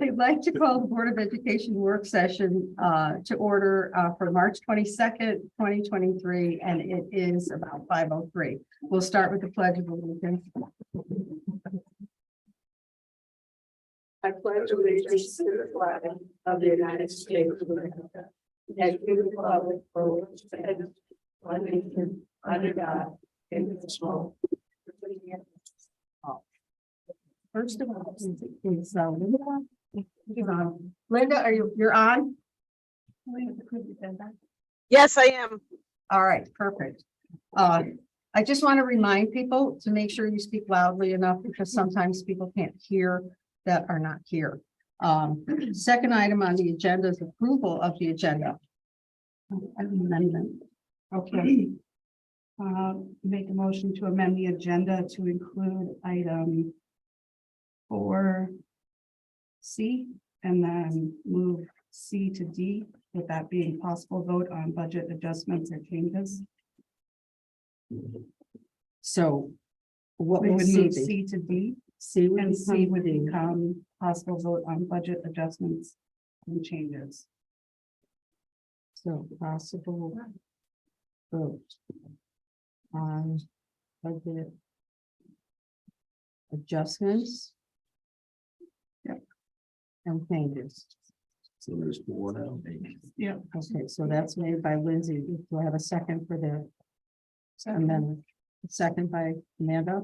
I'd like to call the Board of Education work session to order for March 22nd, 2023, and it is about 5:03. We'll start with the Pledge of Allegiance. I pledge allegiance to the flag of the United States of America, and to the republic for which it stands, one nation, under God, indivisible. First of all, is Linda, you're on? Yes, I am. All right, perfect. I just want to remind people to make sure you speak loudly enough because sometimes people can't hear that are not here. Second item on the agenda is approval of the agenda. Amendment. Okay. Make a motion to amend the agenda to include item 4C and then move C to D, with that being possible vote on budget adjustments or changes. So what We will would C move be? C to D, C would and C would be become possible vote on budget adjustments and changes. so possible vote on budget adjustments. Yep. And changes. So there's four now. Yeah. Okay, so that's made by Lindsay. Do I have a second for the amendment? Second by Amanda.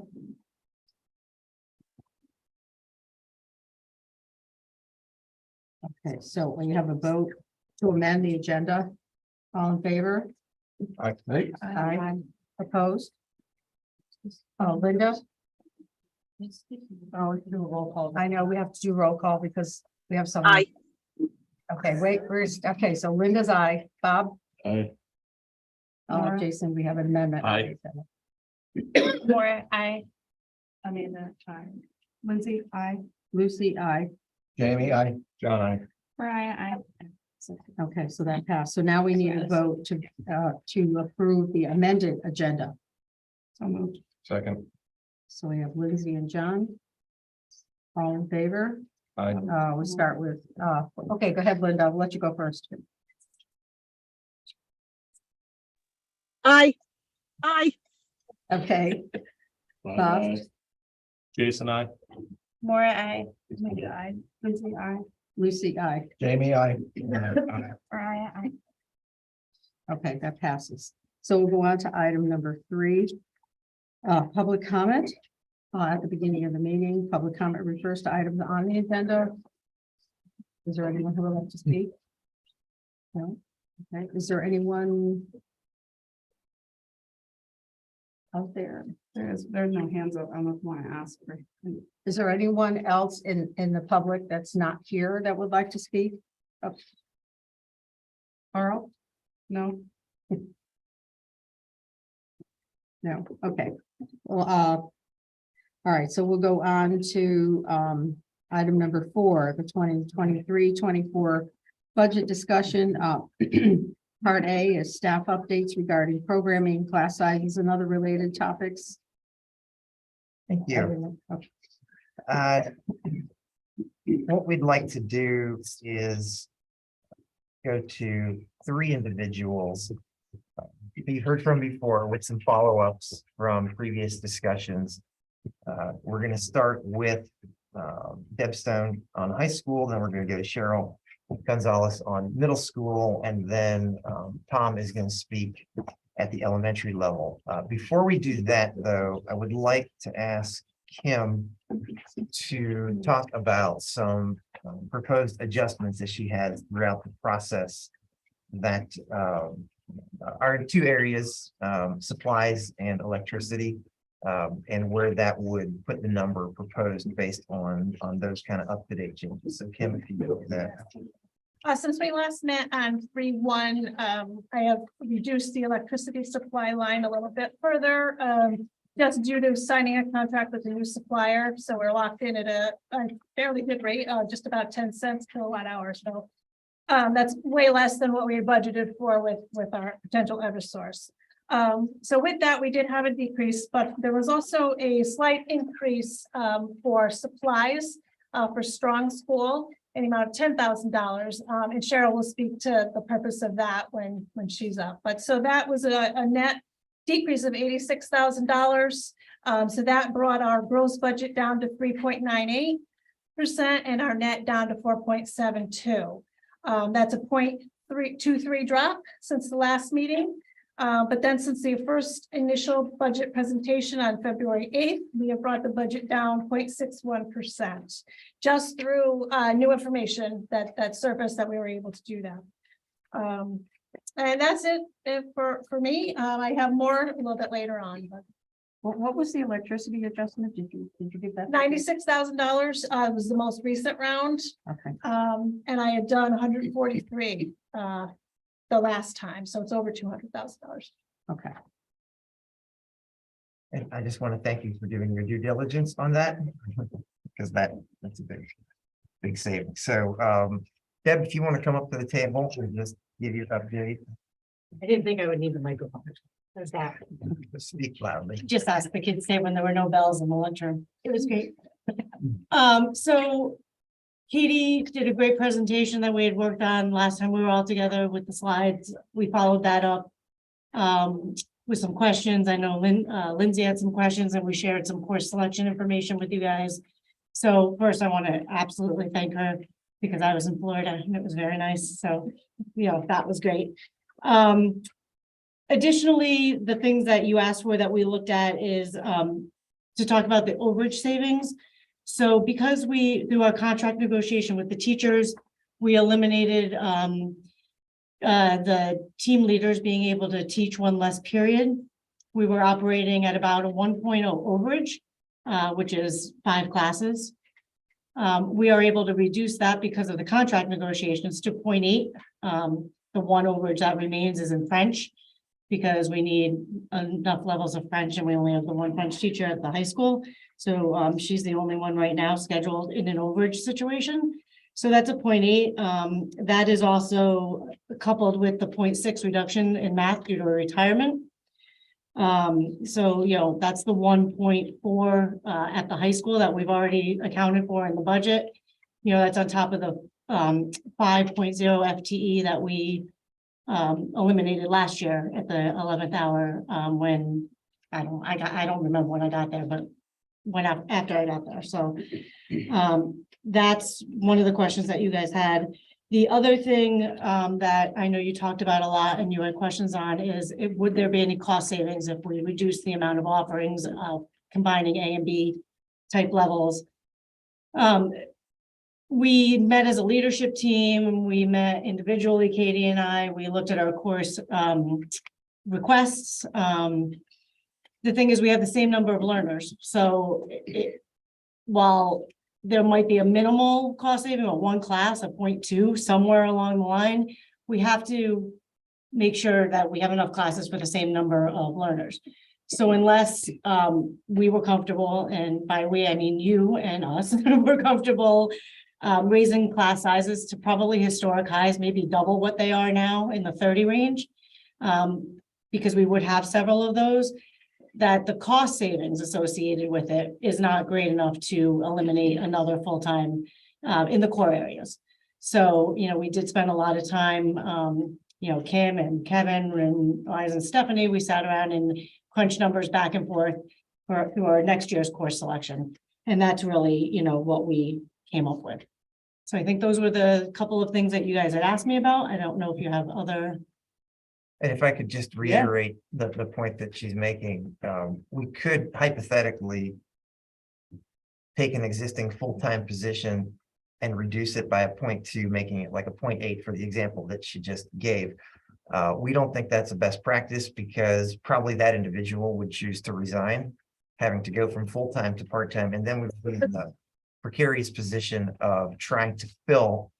Okay, so we have a vote to amend the agenda. All in favor? I Aye. Opposed? Linda? Oh, we can do a roll call. I know we have to do roll call because we have some. Aye. Okay, wait, okay, so Linda's aye. Bob? Aye. Jason, we have an amendment. Aye. Maura, aye. Amanda, aye. Lindsay, aye. Lucy, aye. Jamie, aye. John, aye. Mariah, aye. Okay, so that passed. So now we need a vote to approve the amended agenda. So moved. Second. So we have Lindsay and John. All in favor? Aye. We'll start with, okay, go ahead, Linda. I'll let you go first. Aye. Aye. Okay, Bob? Aye. Jason, aye. Maura, aye. Amanda, aye. Lindsay, aye. Lucy, aye. Jamie, aye. Mariah, aye. Okay, that passes. So we'll go on to item number 3. Public comment. At the beginning of the meeting, public comment refers to items on the agenda. Is there anyone who would like to speak? No? Okay, is there anyone out there? There's no hands up. I don't know if you want to ask for. Is there anyone else in the public that's not here that would like to speak? Oh. Carl? No. No, okay. Well, all right, so we'll go on to item number 4, the 2023-24 budget discussion. Part A is staff updates regarding programming, class sizes, and other related topics. Thank you. Okay. What we'd like to do is go to 3 individuals you heard from before with some follow-ups from previous discussions. We're going to start with Deb Stone on high school, then we're going to go to Cheryl Gonzalez on middle school, and then Tom is going to speak at the elementary level. Before we do that, though, I would like to ask Kim to talk about some proposed adjustments that she has throughout the process that are in 2 areas, supplies and electricity, and where that would put the number proposed based on those kind of up-to-date changes. So Kim, if you go to that. Since we last met on 3-1, I have reduced the electricity supply line a little bit further, just due to signing a contract with a new supplier. So we're locked in at a fairly good rate, just about 10 cents kilowatt hour. So that's way less than what we had budgeted for with our potential Eversource. So with that, we did have a decrease, but there was also a slight increase for supplies for Strong School. in the amount of $10,000. And Cheryl will speak to the purpose of that when she's up. But so that was a net decrease of $86,000. So that brought our gross budget down to 3.98% and our net down to 4.72. That's a 0.323 drop since the last meeting. But then since the first initial budget presentation on February 8th, we have brought the budget down 0.61%, just through new information that surfaced that we were able to do that. And that's it for me. I have more a little bit later on, but What was the electricity adjustment? Did you give that? $96,000 was the most recent round. Okay, And I had done 143 the last time, so it's over $200,000. okay. And I just want to thank you for doing your due diligence on that, because that's a big saving. So, Deb, if you want to come up to the table, we'll just give you an update. I didn't think I would need the microphone. There's that. Speak loudly. Just asked the kids say when there were no bells in the lunchroom. It was great. So Katie did a great presentation that we had worked on last time we were all together with the slides. We followed that up with some questions. I know Lindsay had some questions and we shared some course selection information with you guys. So first I want to absolutely thank her because I was in Florida and it was very nice. So, that was great. Additionally, the things that you asked for that we looked at is to talk about the overage savings. So because through our contract negotiation with the teachers, we eliminated the team leaders being able to teach one less period. We were operating at about a 1.0 overage, which is 5 classes. We are able to reduce that because of the contract negotiations to 0.8. The one overage that remains is in French, because we need enough levels of French and we only have the one French teacher at the high school. So she's the only one right now scheduled in an overage situation. So that's a 0.8. That is also coupled with the 0.6 reduction in math due to a retirement. So, that's the 1.4 at the high school that we've already accounted for in the budget. That's on top of the 5.0 FTE that we eliminated last year at the 11th hour when I don't remember when I got there, but after I got there. So that's one of the questions that you guys had. The other thing that I know you talked about a lot and you had questions on is would there be any cost savings if we reduce the amount of offerings of combining A and B type levels? We met as a leadership team, we met individually, Katie and I, we looked at our course requests. The thing is we have the same number of learners. So while there might be a minimal cost saving of one class of 0.2 somewhere along the line, we have to make sure that we have enough classes for the same number of learners. So unless we were comfortable, and by we, I mean you and us, we're comfortable raising class sizes to probably historic highs, maybe double what they are now in the 30 range, because we would have several of those, that the cost savings associated with it is not great enough to eliminate another full-time in the core areas. So, we did spend a lot of time, Kim and Kevin and Liza and Stephanie, we sat around and crunched numbers back and forth through our next year's course selection. And that's really, what we came up with. So I think those were the couple of things that you guys had asked me about. I don't know if you have other. And if I could just reiterate the point that she's making, we could hypothetically take an existing full-time position and reduce it by a 0.2, making it like a 0.8 for the example that she just gave. We don't think that's a best practice because probably that individual would choose to resign, having to go from full-time to part-time, and then we would be in the precarious position of trying to fill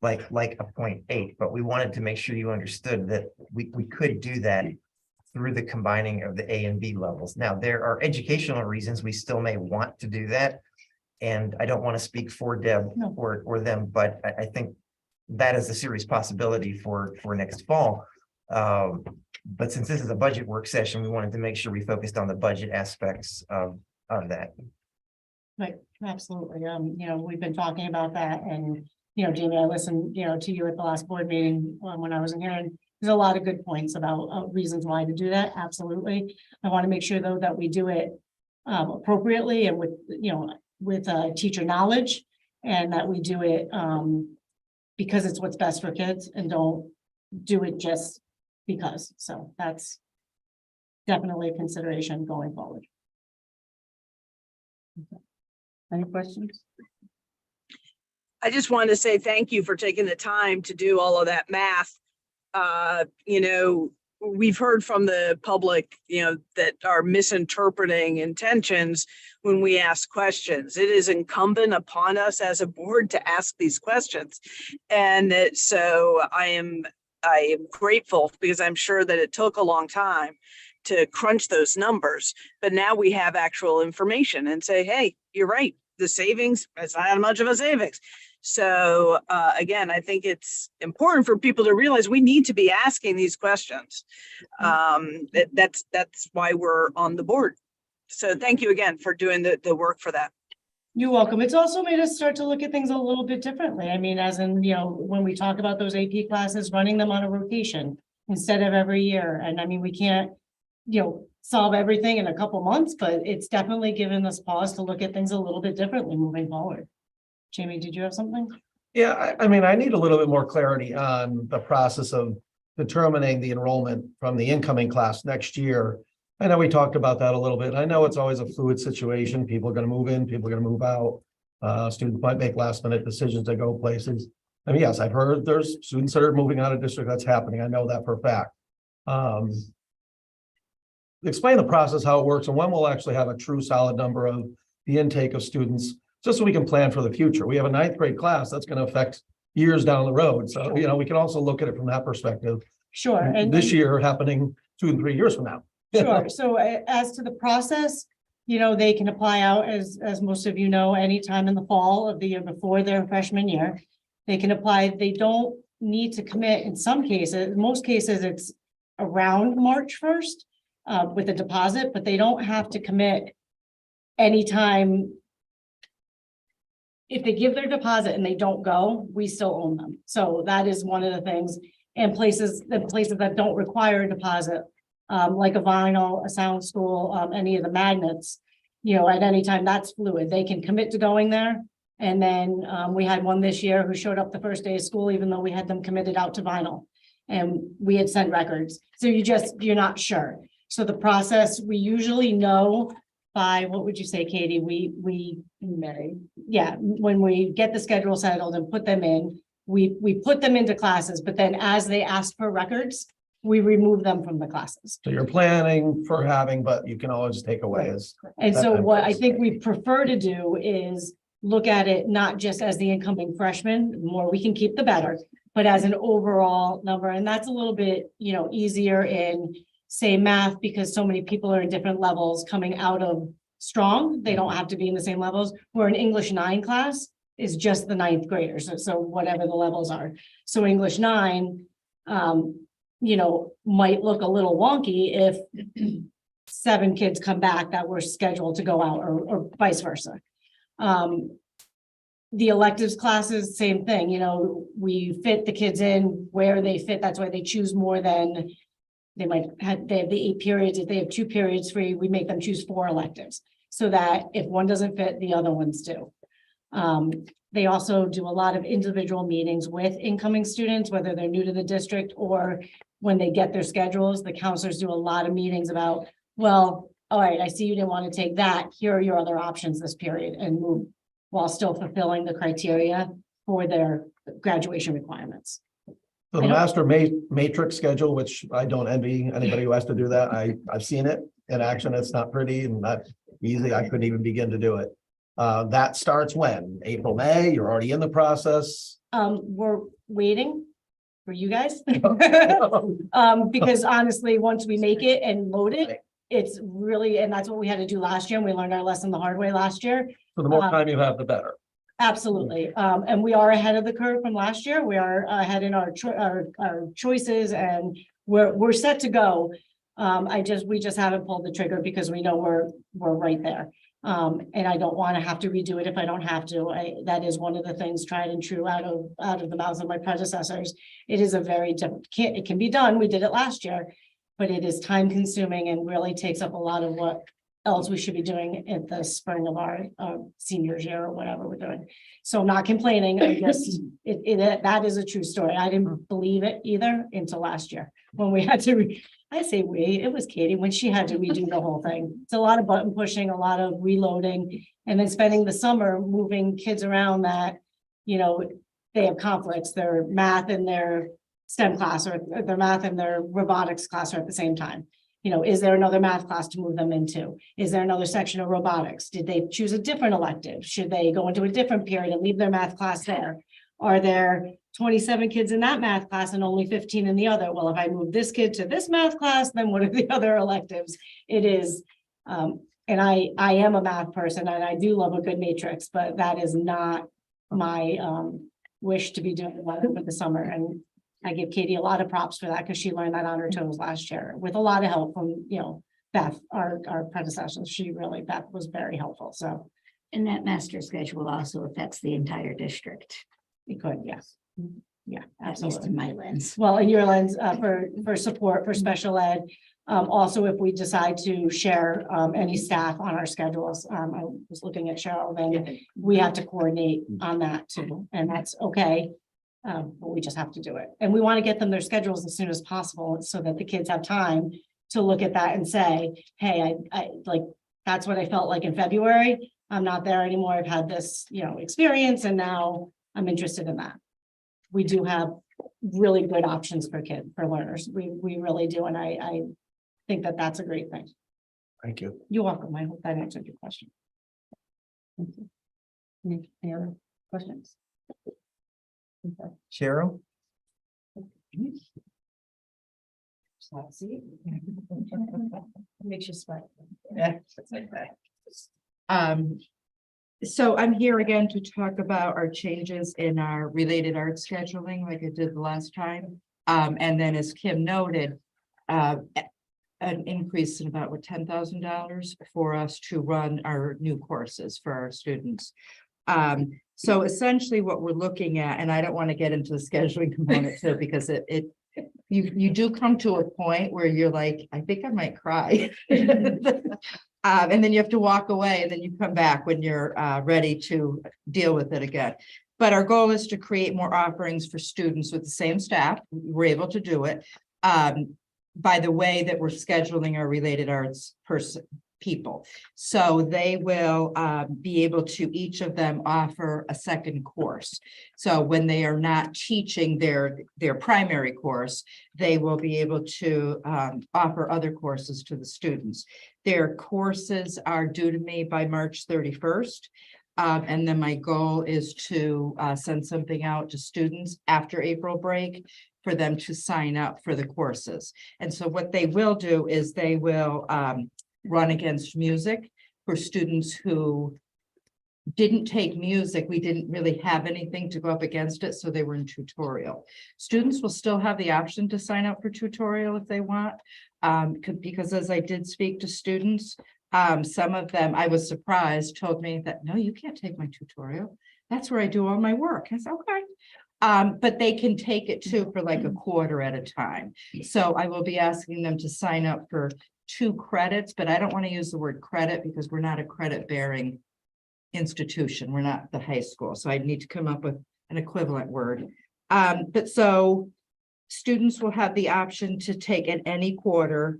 like a 0.8, but we wanted to make sure you understood that we could do that through the combining of the A and B levels. Now, there are educational reasons we still may want to do that. And I don't want to speak for Deb or them, but I think that is a serious possibility for next fall. But since this is a budget work session, we wanted to make sure we focused on the budget aspects of that. Right, absolutely. We've been talking about that and, Jamie, I listened, to you at the last board meeting when I wasn't here, and there's a lot of good points about reasons why to do that. Absolutely. I want to make sure though that we do it appropriately and with teacher knowledge, and that we do it because it's what's best for kids and don't do it just because. So that's definitely a consideration going forward. Any questions? I just wanted to say thank you for taking the time to do all of that math. We've heard from the public, that are misinterpreting intentions when we ask questions. It is incumbent upon us as a board to ask these questions. And so I am grateful, because I'm sure that it took a long time to crunch those numbers, but now we have actual information and say, hey, you're right, the savings, it's not much of a savings. So again, I think it's important for people to realize we need to be asking these questions. That's why we're on the board. So thank you again for doing the work for that. You're welcome. It's also made us start to look at things a little bit differently. I mean, as in, when we talk about those AP classes, running them on a rotation instead of every year. And I mean, we can't, solve everything in a couple months, but it's definitely given us pause to look at things a little bit differently moving forward. Jamie, did you have something? Yeah, I mean, I need a little bit more clarity on the process of determining the enrollment from the incoming class next year. I know we talked about that a little bit. I know it's always a fluid situation. People are going to move in, people are going to move out. Students might make last minute decisions to go places. I mean, yes, I've heard there's students that are moving out of district. That's happening. I know that for a fact. Explain the process, how it works, and when we'll actually have a true solid number of the intake of students, just so we can plan for the future. We have a 9th grade class that's going to affect years down the road. So, we can also look at it from that perspective. Sure. And This year happening 2 and 3 years from now. Sure. So as to the process, they can apply out as most of anytime in the fall of the year before their freshman year. They can apply. They don't need to commit in some cases. Most cases, it's around March 1st with a deposit, but they don't have to commit anytime. If they give their deposit and they don't go, we still own them. So that is one of the things. And places that don't require a deposit, like a vinyl, a sound school, any of the magnets, at any time, that's fluid. They can commit to going there. And then we had one this year who showed up the first day of school, even though we had them committed out to vinyl. And we had sent records. So you're not sure. So the process, we usually know by, what would you say, Katie? We May. Yeah, when we get the schedule settled and put them in, we put them into classes, but then as they ask for records, we remove them from the classes. So you're planning for having, but you can always take away as. And so what I think we prefer to do is look at it not just as the incoming freshman, the more we can keep the better, but as an overall number. And that's a little bit, easier in, say, math, because so many people are in different levels coming out of strong. They don't have to be in the same levels. Where an English 9 class is just the 9th graders. So whatever the levels are. So English 9, might look a little wonky if 7 kids come back that were scheduled to go out, or vice versa. The electives classes, same thing, we fit the kids in where they fit. That's why they choose more than they have the 8 periods. If they have 2 periods free, we make them choose 4 electives so that if one doesn't fit, the other ones do. They also do a lot of individual meetings with incoming students, whether they're new to the district or when they get their schedules. The counselors do a lot of meetings about, well, all right, I see you didn't want to take that. Here are your other options this period, and move while still fulfilling the criteria for their graduation requirements. So the master matrix schedule, which I don't envy anybody who has to do that. I've seen it in action. It's not pretty and not easy. I couldn't even begin to do it. That starts when? April, May? You're already in the process. We're waiting for you guys. Because honestly, once we make it and load it, it's really, and that's what we had to do last year. And we learned our lesson the hard way last year. So the more time you have, the better. Absolutely. And we are ahead of the curve from last year. We are ahead in our choices, and we're set to go. We just haven't pulled the trigger because we know we're right there. And I don't want to have to redo it if I don't have to. That is one of the things tried and true out of the mouths of my predecessors. It is a very, it can be done. We did it last year, but it is time consuming and really takes up a lot of what else we should be doing at the spring of our seniors year or whatever we're doing. So I'm not complaining. I just, that is a true story. I didn't believe it either until last year when we had to, it was Katie, when she had to redo the whole thing. It's a lot of button pushing, a lot of reloading, and then spending the summer moving kids around that, you know, they have conflicts, their math and their STEM class or their math and their robotics class are at the same time. You know, is there another math class to move them into? Is there another section of robotics? Did they choose a different elective? Should they go into a different period and leave their math class there? Are there 27 kids in that math class and only 15 in the other? Well, if I move this kid to this math class, then what are the other electives? It is, and I am a math person and I do love a good matrix, but that is not my wish to be doing for the summer. And I give Katie a lot of props for that because she learned that on her toes last year with a lot of help from, you know, Beth, our predecessors. Beth was very helpful. So. And that master schedule also affects the entire district, It could, yes. Yeah, at least in absolutely. my lens. Well, in your lens, for support for special ed. Also, if we decide to share any staff on our schedules, I was looking at Cheryl, then we have to coordinate on that too, and that's okay. But we just have to do it. And we want to get them their schedules as soon as possible so that the kids have time to look at that and say, hey, I like, that's what I felt like in February. I'm not there anymore. I've had this, you know, experience and now I'm interested in that. We do have really good options for learners. We really do. And I think that that's a great thing. Thank you. You're welcome. I hope that answered your question. Thank you. Any other questions? Okay. Cheryl? Makes you sweat. So I'm here again to talk about our changes in our related arts scheduling like I did the last time. And then as Kim noted, an increase in about $10,000 for us to run our new courses for our students. So essentially what we're looking at, and I don't want to get into the scheduling component too, because you do come to a point where you're like, I think I might cry. And then you have to walk away and then you come back when you're ready to deal with it again. But our goal is to create more offerings for students with the same staff. We're able to do it by the way that we're scheduling our related arts people. So they will be able to, each of them offer a second course. So when they are not teaching their primary course, they will be able to offer other courses to the students. Their courses are due to me by March 31st. And then my goal is to send something out to students after April break for them to sign up for the courses. And so what they will do is they will run against music for students who didn't take music. We didn't really have anything to go up against it, so they were in tutorial. Students will still have the option to sign up for tutorial if they want, because as I did speak to students, some of them, I was surprised, told me that, no, you can't take my tutorial. That's where I do all my work. I said, okay. But they can take it too for like a quarter at a time. So I will be asking them to sign up for 2 credits, but I don't want to use the word credit because we're not a credit bearing institution. We're not the high school. So I need to come up with an equivalent word. But so students will have the option to take at any quarter,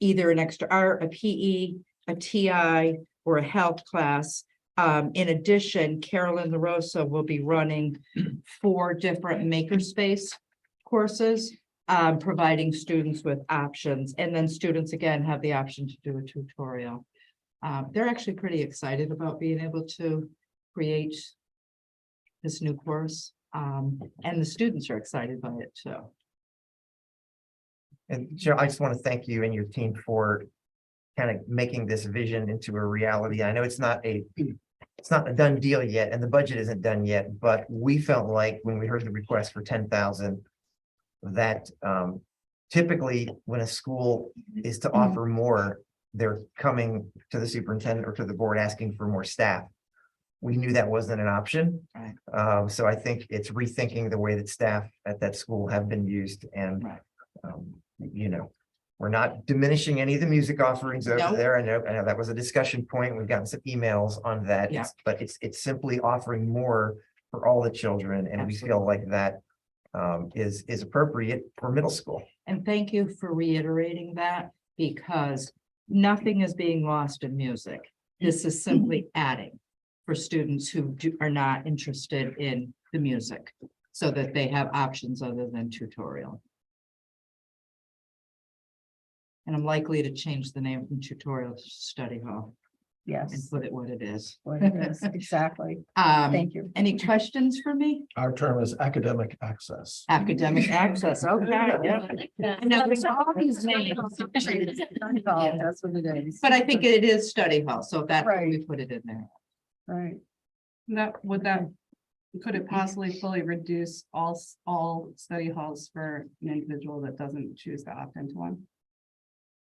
either an extra art, a PE, a TI, or a health class. In addition, Carolyn LaRosa will be running 4 different makerspace courses, providing students with options. And then students again have the option to do a tutorial. They're actually pretty excited about being able to create this new course. And the students are excited by it too. And Cheryl, I just want to thank you and your team for kind of making this vision into a reality. I know it's not a done deal yet, and the budget isn't done yet, but we felt like when we heard the request for 10,000, that typically when a school is to offer more, they're coming to the superintendent or to the board asking for more staff. We knew that wasn't an option. Right. So I think it's rethinking the way that staff at that school have been used and, Right. you know, we're not diminishing any of the music offerings over Nope. there. I know that was a discussion point. We've gotten some emails on that. Yeah. But it's simply offering more for all the children, and we feel like that is appropriate for middle school. And thank you for reiterating that, because nothing is being lost in music. This is simply adding for students who are not interested in the music, so that they have options other than tutorial. And I'm likely to change the name from tutorial to study hall and Yes. put it what it is. What it is, exactly. Thank you. Any questions for me? Our term is academic access. Academic access, okay, yeah. I know there's all these names. That's what it is. But I think it is study hall, so that's why Right. we put it in there. Right. Could it possibly fully reduce all study halls for an individual that doesn't choose to opt into one?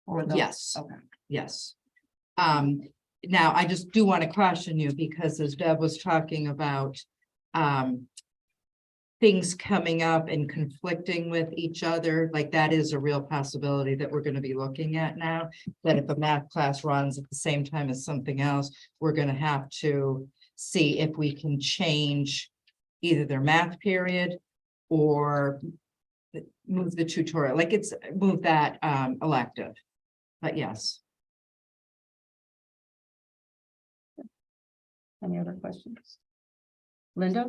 Or the- Yes. Okay. Yes. Now I just do want to caution you, because as Deb was talking about, things coming up and conflicting with each other, like that is a real possibility that we're going to be looking at now. That if a math class runs at the same time as something else, we're going to have to see if we can change either their math period or move the tutorial, like it's move that elective. But yes. Any other questions? Linda?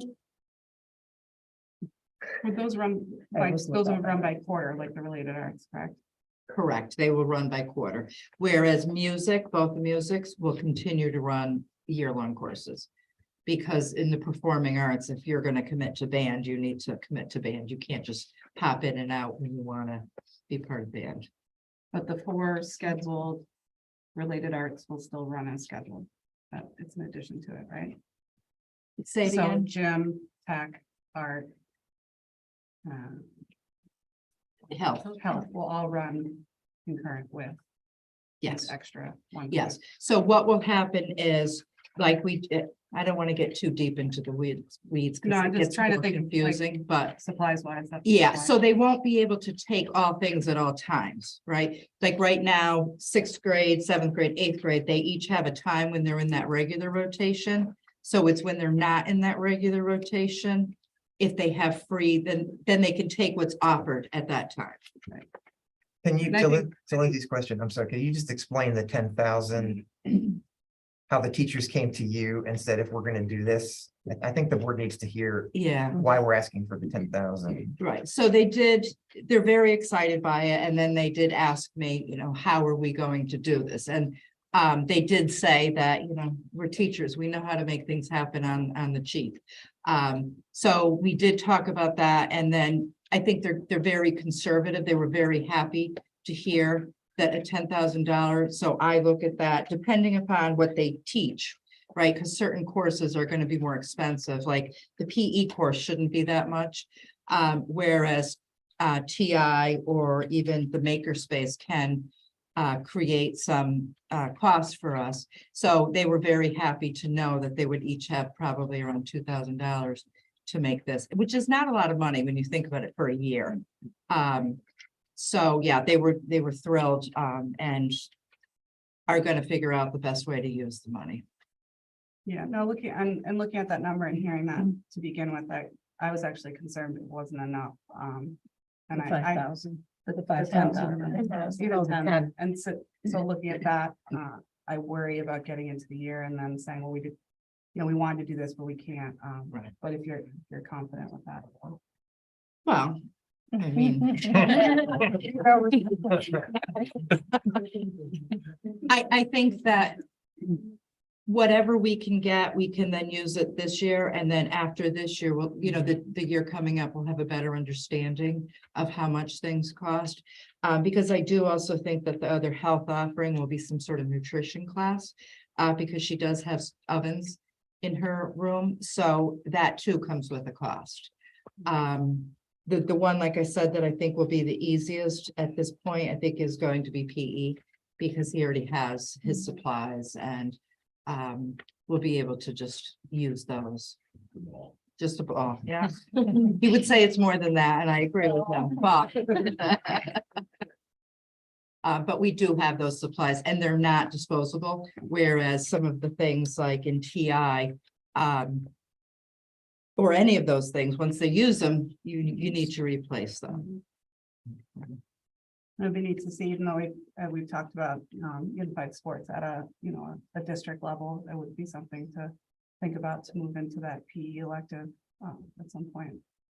Would those run by, those will run by quarter, like the related arts, correct? Correct, they will run by quarter, whereas music, both the musics will continue to run year-long courses. Because in the performing arts, if you're gonna commit to band, you need to commit to band, you can't just pop in and out when you wanna be part of band. But the 4 scheduled related arts will still run as scheduled. It's an addition to it, right? Say it So again. gym, tech, art. Health, Health will all run concurrent with yes. this extra one. Yes, so what will happen is, like I don't want to get too deep into the weeds. No, I'm Because it just gets trying to more think of, confusing, but Supplies wise. that's yeah, why. so they won't be able to take all things at all times, right? Like right now, 6th grade, 7th grade, 8th grade, they each have a time when they're in that regular rotation. So it's when they're not in that regular rotation, if they have free, then they can take what's offered at that time. Can you, And I to Lindsay's question, I'm sorry, can you just explain the 10,000? How the teachers came to you and said, if we're gonna do this, I think the board needs to hear Yeah. why we're asking for the 10,000. Right, so they're very excited by it, and then they did ask me, you know, how are we going to do this? And they did say that, you know, we're teachers, we know how to make things happen on the cheap. So we did talk about that, and then I think they're very conservative. They were very happy to hear that a $10,000, so I look at that depending upon what they teach, right? Because certain courses are going to be more expensive, like the PE course shouldn't be that much. Whereas TI or even the makerspace can create some costs for us. So they were very happy to know that they would each have probably around $2,000 to make this, which is not a lot of money when you think about it for a year. So yeah, they were thrilled and are going to figure out the best way to use the money. Yeah, no, looking at that number and hearing that to begin with, I was actually concerned it wasn't enough. And I 5,000. For the 5,000. 10. And so looking at that, I worry about getting into the year and then saying, well, we did, you know, we wanted to do this, but we can't. Right. But if you're confident with that. Well, I mean, I think that whatever we can get, we can then use it this year. And then after this year, we'll, you know, the year coming up, we'll have a better understanding of how much things cost. Because I do also think that the other health offering will be some sort of nutrition class, because she does have ovens in her room. So that too comes with a cost. The one, like I said, that I think will be the easiest at this point, I think is going to be PE. because he already has his supplies and we'll be able to just use those. Just a ball, yeah. He would say it's more than that, and I agree with him, but we do have those supplies and they're not disposable, whereas some of the things like in TI, or any of those things, once they use them, you need to replace them. It'd be neat to see, even though we've talked about unified sports at a district level, it would be something to think about to move into that PE elective at some point.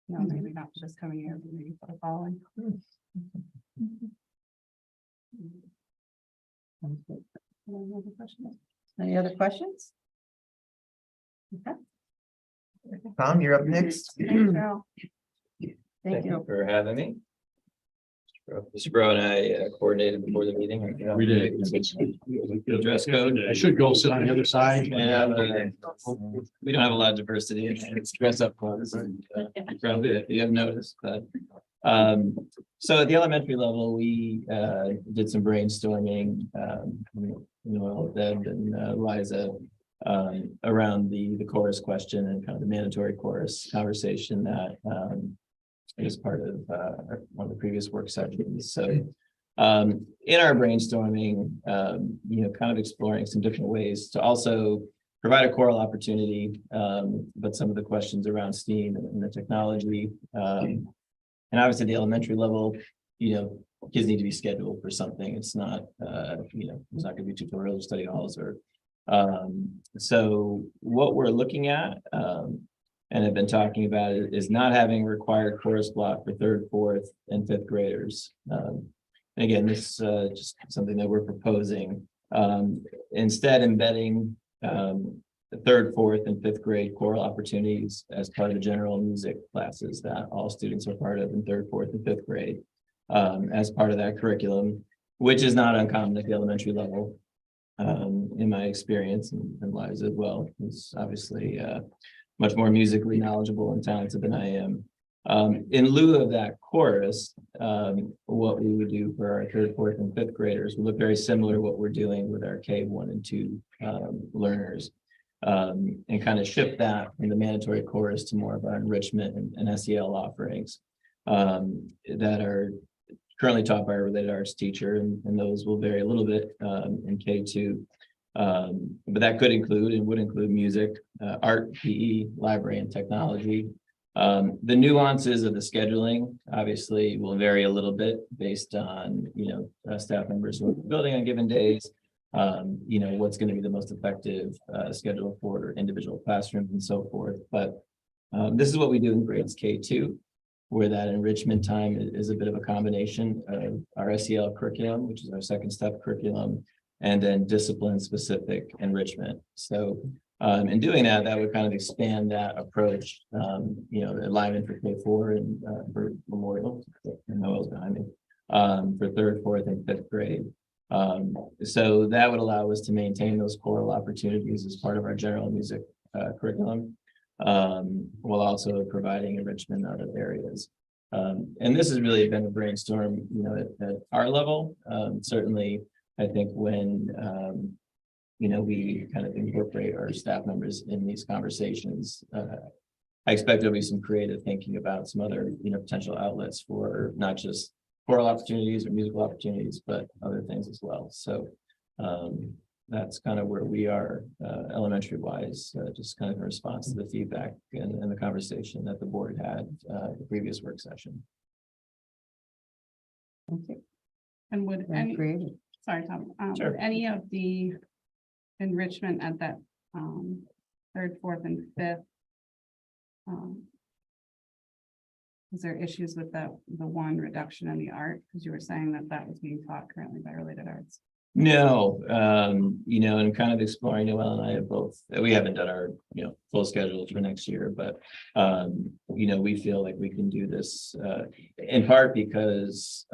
Maybe not for this coming year, but maybe for the following. Any other questions? Okay. Tom, you're up next. Thank you. Thank you for having me. Mr. Bro and I coordinated before the meeting. We did. Dress code. I should go sit on the other side. Yeah, we don't have a lot of diversity. It's dress up clubs. Probably if you have noticed, but so at the elementary level, we did some brainstorming, Deb and Liza, around the chorus question and kind of the mandatory chorus conversation that is part of one of the previous work sessions. So in our brainstorming, kind of exploring some different ways to also provide a choral opportunity, but some of the questions around STEAM and the technology, and obviously the elementary level, kids need to be scheduled for something. It's not, it's not going to be tutorials or study halls or, so what we're looking at, and have been talking about it, is not having a required chorus block for 3rd, 4th, and 5th graders. And again, this is just something that we're proposing. Instead, embedding the 3rd, 4th, and 5th grade choral opportunities as part of the general music classes that all students are part of in 3rd, 4th, and 5th grade, as part of that curriculum, which is not uncommon at the elementary level. In my experience, and Liza as well, is obviously much more musically knowledgeable and talented than I am. In lieu of that chorus, what we would do for our 3rd, 4th, and 5th graders would look very similar to what we're doing with our K1 and 2 learners, and kind of shift that from the mandatory chorus to more of our enrichment and SEL offerings that are currently taught by a related arts teacher, and those will vary a little bit in K2. But that could include and would include music, art, PE, library, and technology. The nuances of the scheduling obviously will vary a little bit based on, staff members who are building on given days, what's going to be the most effective schedule for individual classrooms and so forth. But this is what we do in grades K2, where that enrichment time is a bit of a combination of our SEL curriculum, which is our 2nd step curriculum, and then discipline specific enrichment. So in doing that, that would kind of expand that approach, alignment for K4 and for Memorial, and Noel's behind me, for 3rd, 4th, and 5th grade. So that would allow us to maintain those choral opportunities as part of our general music curriculum, while also providing enrichment in other areas. And this has really been a brainstorm, at our level. Certainly, I think when, we kind of incorporate our staff members in these conversations, I expect there'll be some creative thinking about some other, potential outlets for not just choral opportunities or musical opportunities, but other things as well. So that's kind of where we are elementary wise, just kind of in response to the feedback and the conversation that the board had the previous work session. Okay. And would Very creative. sorry, Tom, Sure. would any of the enrichment at that 3rd, 4th, and 5th, is there issues with the one reduction in the art? Because you were saying that was being taught currently by related arts. No, and kind of exploring, Noel and I have both, we haven't done our, full schedule for next year, but, we feel like we can do this in part because,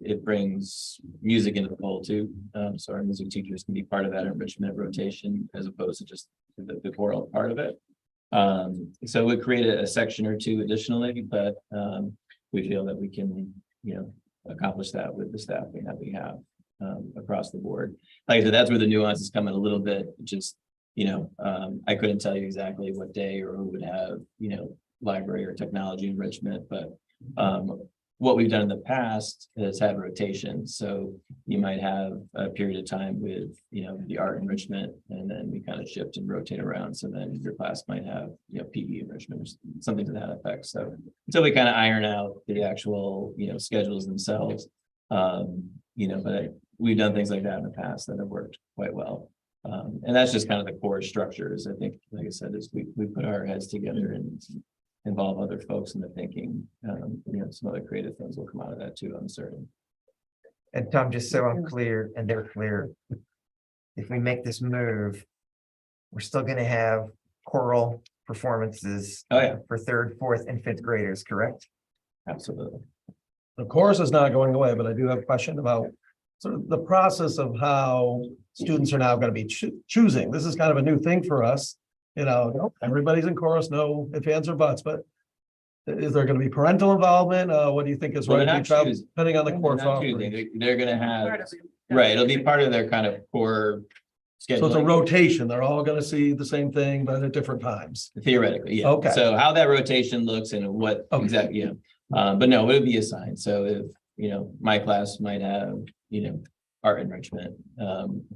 it brings music into the fold too. So our music teachers can be part of that enrichment rotation as opposed to just the choral part of it. So we created a section or two additionally, but we feel that we can, accomplish that with the staffing that we have. across the board. Like I said, that's where the nuances come in a little bit, just, I couldn't tell you exactly what day or who would have, library or technology enrichment, but what we've done in the past is have rotation. So you might have a period of time with, the art enrichment, and then we kind of shift and rotate around. So then your class might have, PE enrichment or something to that effect. So until we kind of iron out the actual, schedules themselves, but we've done things like that in the past that have worked quite well. And that's just kind of the core structures. I think, like I said, is we put our heads together and involve other folks in the thinking. Some other creative things will come out of that too, I'm certain. And Tom, just so I'm clear and they're clear, if we make this move, we're still gonna have choral performances. Oh, yeah. For third, fourth, and fifth graders, correct? Absolutely. The course is not going away, but I do have a question about sort of the process of how students are now going to be choosing. This is kind of a new thing for us. Everybody's in chorus, no ifs, ands, or buts, but is there going to be parental involvement? What do you think is Well, right? they're not choosing. Depending on the They're course not offering. choosing. They're gonna have, Part of it. right, it'll be part of their kind of core So it's a schedule. rotation. They're all going to see the same thing, but at different times. Theoretically, yeah. Okay. So how that rotation looks and what Okay. exactly, but no, it would be assigned. So if, my class might have, art enrichment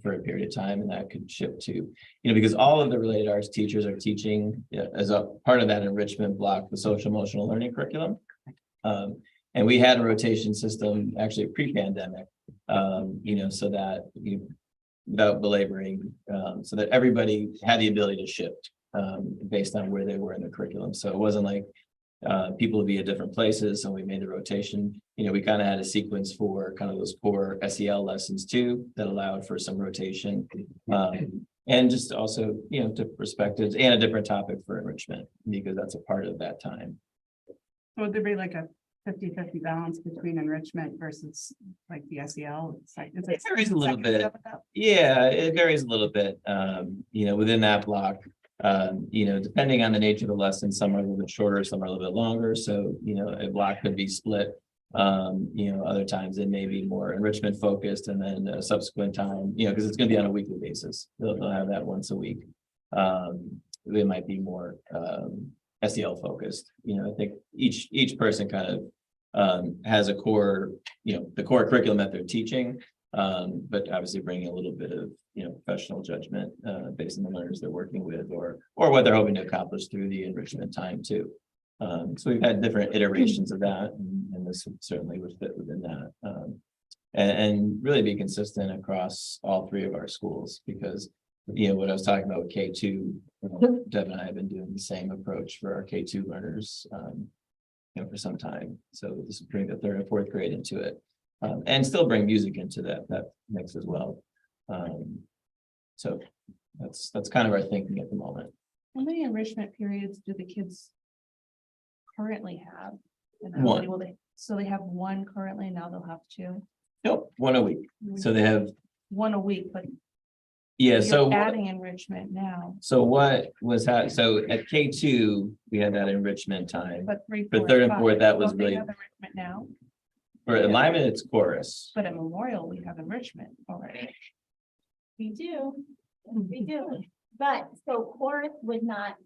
for a period of time, and that could shift to, because all of the related arts teachers are teaching as a part of that enrichment block, the social emotional learning curriculum. And we had a rotation system actually pre-pandemic, so that without belaboring, so that everybody had the ability to shift based on where they were in the curriculum. So it wasn't like people would be at different places. So we made the rotation. We kind of had a sequence for kind of those core SEL lessons too, that allowed for some rotation. And just also, different perspectives and a different topic for enrichment, because that's a part of that time. So would there be like a 50-50 balance between enrichment versus like the SEL? It varies a little bit. Yeah, it varies a little bit, within that block. Depending on the nature of the lesson, some are a little bit shorter, some are a little bit longer. So, a block could be split. Other times it may be more enrichment focused, and then a subsequent time, because it's going to be on a weekly basis. They'll have that once a week. They might be more SEL focused. I think each person kind of has a core, the core curriculum that they're teaching, but obviously bringing a little bit of professional judgment based on the learners they're working with, or what they're hoping to accomplish through the enrichment time too. So we've had different iterations of that, and this certainly would fit within that, and really be consistent across all three of our schools, because what I was talking about with K2, Deb and I have been doing the same approach for our K2 learners, for some time. So this will bring the third and fourth grade into it, and still bring music into that mix as well. So that's kind of our thinking at the moment. How many enrichment periods do the kids currently have? And how One. many will so they have one currently, now they'll have two? Nope, one a week. So they have, One a week, but yeah, you're so adding enrichment now, what was so at K2, we had that enrichment time. but three, For four, third and five, fourth, that was don't they really, have enrichment now, for alignment, it's chorus. but at Memorial, we have enrichment already. We do, but so chorus would not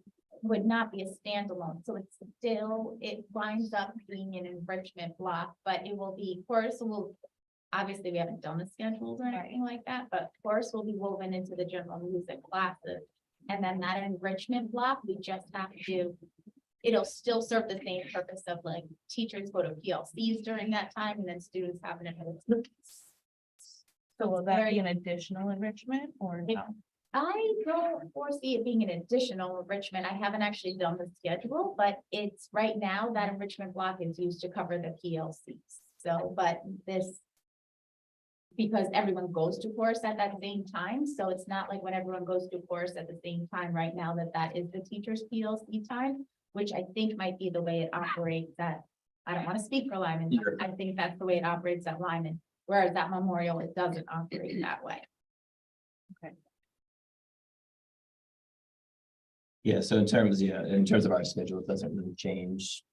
be a standalone, so it's still, it winds up being an enrichment block, but it will be, chorus will, obviously, we haven't done the schedules or anything like that, but chorus will be woven into the general music classes. And then that enrichment block, we just have to, it'll still serve the same purpose of like teachers go to PLCs during that time, and then students have an enrichment. So will that be an additional enrichment or no? I don't foresee it being an additional enrichment. I haven't actually done the schedule, but it's right now that enrichment block is used to cover the PLCs. So, but this, because everyone goes to course at that same time. So it's not like when everyone goes to course at the same time right now, that is the teacher's PLC time, which I think might be the way it operates at, I don't want to speak for Lyman, but I think that's the way it operates at Lyman. Whereas at Memorial, it doesn't operate that way. Yeah, so in terms of our schedule, it doesn't really change,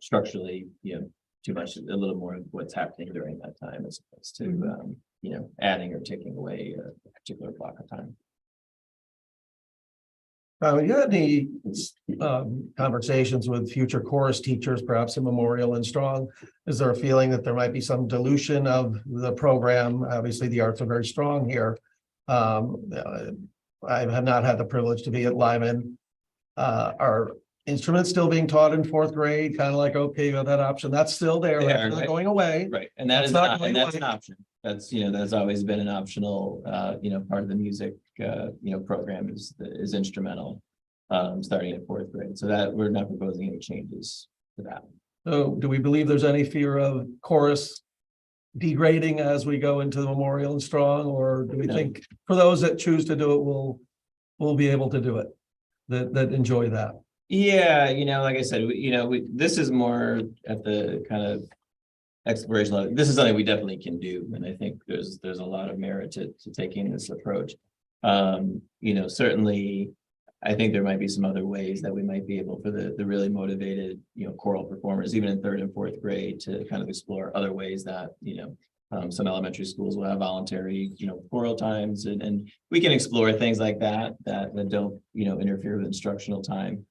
structurally, too much, a little more of what's happening during that time as opposed to, adding or taking away a particular block of time. You had any conversations with future chorus teachers, perhaps in Memorial and Strong? Is there a feeling that there might be some dilution of the program? Obviously, the arts are very strong here. I have not had the privilege to be at Lyman. Are instruments still being taught in fourth grade? Kind of like, okay, you have that option. That's still there. They That's are, not right? going away. Right, and that That's is not not, going and that's away. an option. That's always been an optional, part of the music, program is instrumental. Starting at fourth grade, so that we're not proposing any changes to that. So do we believe there's any fear of chorus degrading as we go into the Memorial and Strong, or do we No. think for those that choose to do it, we'll be able to do it, that enjoy that? Yeah, like I said, this is more at the kind of exploration level. This is something we definitely can do, and I think there's a lot of merit to taking this approach. Certainly, I think there might be some other ways that we might be able for the really motivated, choral performers, even in third and fourth grade, to kind of explore other ways that, some elementary schools will have voluntary, choral times, and we can explore things like that don't, interfere with instructional time.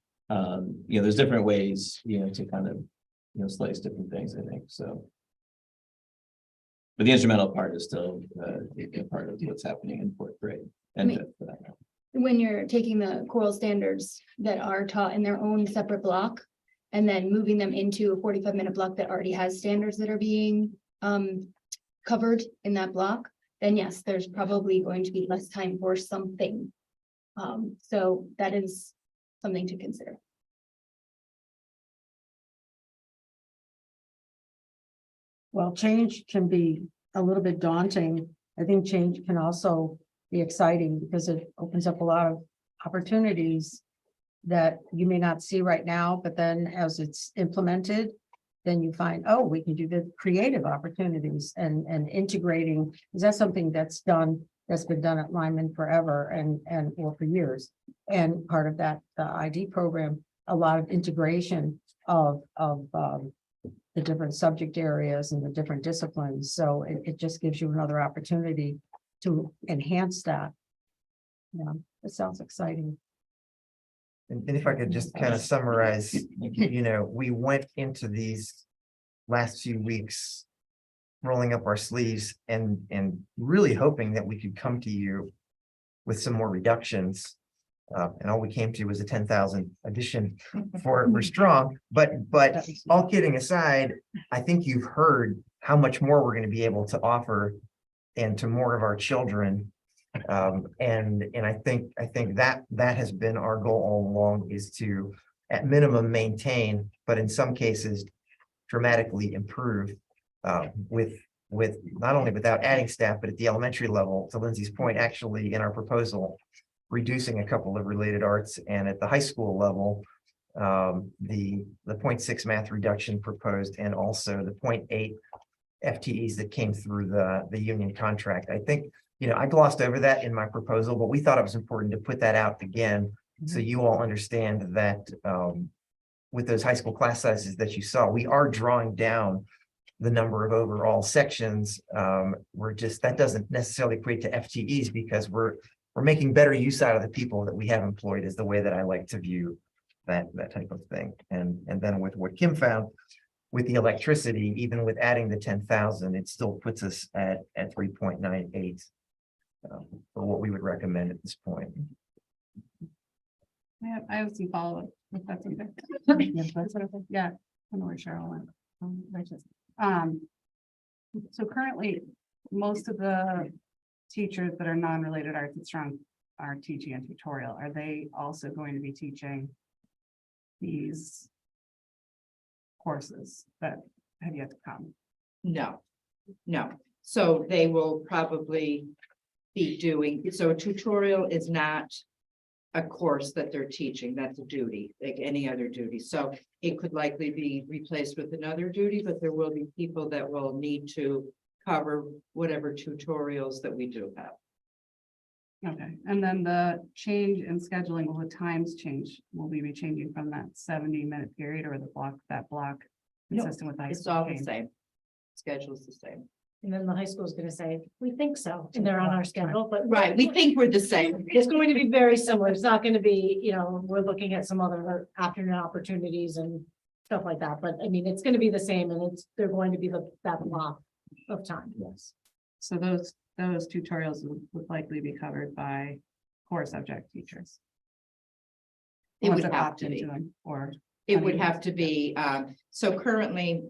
There's different ways, to kind of, slice different things, I think, so. But the instrumental part is still a part of what's happening in fourth grade and fifth for that matter. When you're taking the choral standards that are taught in their own separate block and then moving them into a 45-minute block that already has standards that are being covered in that block, then yes, there's probably going to be less time for something. So that is something to consider. Well, change can be a little bit daunting. I think change can also be exciting because it opens up a lot of opportunities that you may not see right now, but then as it's implemented, then you find, oh, we can do the creative opportunities and integrating. Is that something that's been done at Lyman forever and or for years? And part of that, the ID program, a lot of integration of the different subject areas and the different disciplines. So it just gives you another opportunity to enhance that. Yeah, it sounds exciting. And if I could just kind of summarize, we went into these last few weeks rolling up our sleeves and really hoping that we could come to you with some more reductions. And all we came to was a 10,000 addition for Strong. But all kidding aside, I think you've heard how much more we're going to be able to offer and to more of our children. And I think that has been our goal all along, is to at minimum maintain, but in some cases dramatically improve with not only without adding staff, but at the elementary level, to Lindsay's point, actually in our proposal, reducing a couple of related arts, and at the high school level, the 0.6 math reduction proposed, and also the 0.8 FTEs that came through the union contract. I think, I glossed over that in my proposal, but we thought it was important to put that out again, so you all understand that with those high school class sizes that you saw, we are drawing down the number of overall sections. That doesn't necessarily equate to FTEs, because we're making better use out of the people that we have employed, is the way that I like to view that type of thing. And then with what Kim found with the electricity, even with adding the 10,000, it still puts us at 3.98 for what we would recommend at this point. I have some follow-up, if that's okay. Yeah, I know where Cheryl went. So currently, most of the teachers that are non-related arts and Strong are teaching and tutorial. Are they also going to be teaching these courses that have yet to come? No. So they will probably be doing, so a tutorial is not a course that they're teaching. That's a duty, like any other duty. So it could likely be replaced with another duty, but there will be people that will need to cover whatever tutorials that we do have. Okay, and then the change in scheduling, will the times change? Will we be changing from that 70-minute period, or that block No, consistent with high It's school all the change? same. Schedule's the same. And then the high school is gonna say, we think so, and they're on our schedule, but. Right, we think we're the same. It's going to be very similar. It's not gonna be, we're looking at some other afternoon opportunities and stuff like that, but I mean, it's gonna be the same and they're going to be that block of time, yes. So those tutorials would likely be covered by core subject teachers. It Ones would that have opt to into be. them, or. It would have to be, so currently,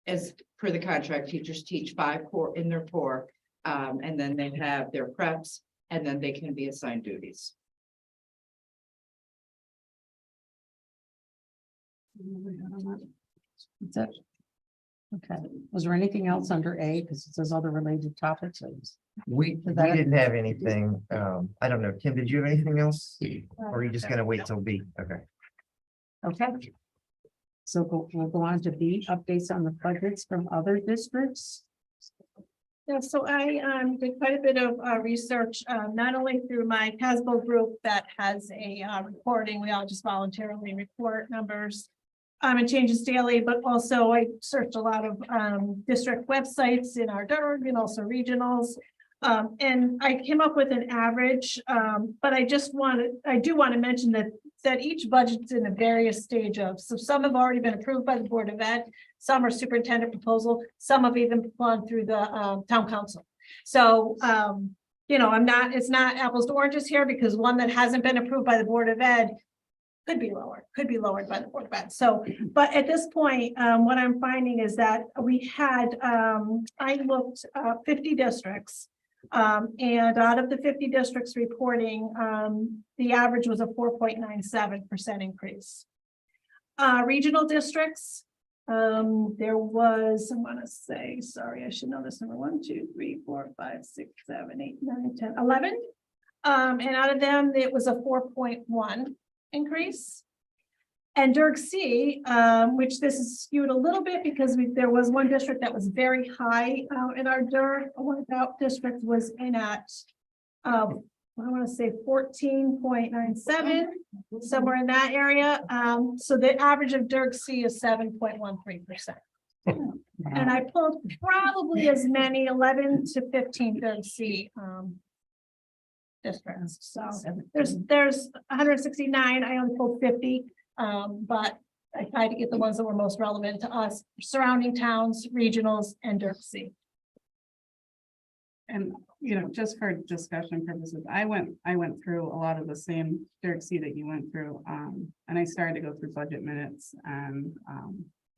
as per the contract, teachers teach 5 core in their core. And then they have their preps, and then they can be assigned duties. That's it. Okay, was there anything else under A, because it says other related topics? We didn't have anything, I don't know, Kim, did you have anything else? Or are you just gonna wait till B? Okay. Okay. So we'll go on to B, updates on the budgets from other districts. Yeah, so I did quite a bit of research, not only through my CASBO group that has a reporting, we all just voluntarily report numbers and changes daily, but also I searched a lot of district websites in our DERG and also regionals. And I came up with an average, but I do want to mention that each budget's in a various stage of, so some have already been approved by the Board of Ed, some are superintendent proposal, some have even gone through the town council. So, it's not apples to oranges here, because one that hasn't been approved by the Board of Ed could be lowered by the Board of Ed. So, but at this point, what I'm finding is that we had, I looked 50 districts. And out of the 50 districts reporting, the average was a 4.97% increase. Regional districts, there was, I want to say, sorry, I should know this number 1, 2, 3, 4, 5, 6, 7, 8, 9, 10, 11. And out of them, it was a 4.1 increase. And DERG C, which this is skewed a little bit because there was one district that was very high in our DERG. One of that district was in at, I want to say 14.97, somewhere in that area. So the average of DERG C is 7.13%. And I pulled probably as many 11 to 15 DERG C districts. So there's 169. I only pulled 50. But I tried to get the ones that were most relevant to us, surrounding towns, regionals, and DERG C. And, just for discussion purposes, I went through a lot of the same DERG C that you went through. And I started to go through budget minutes and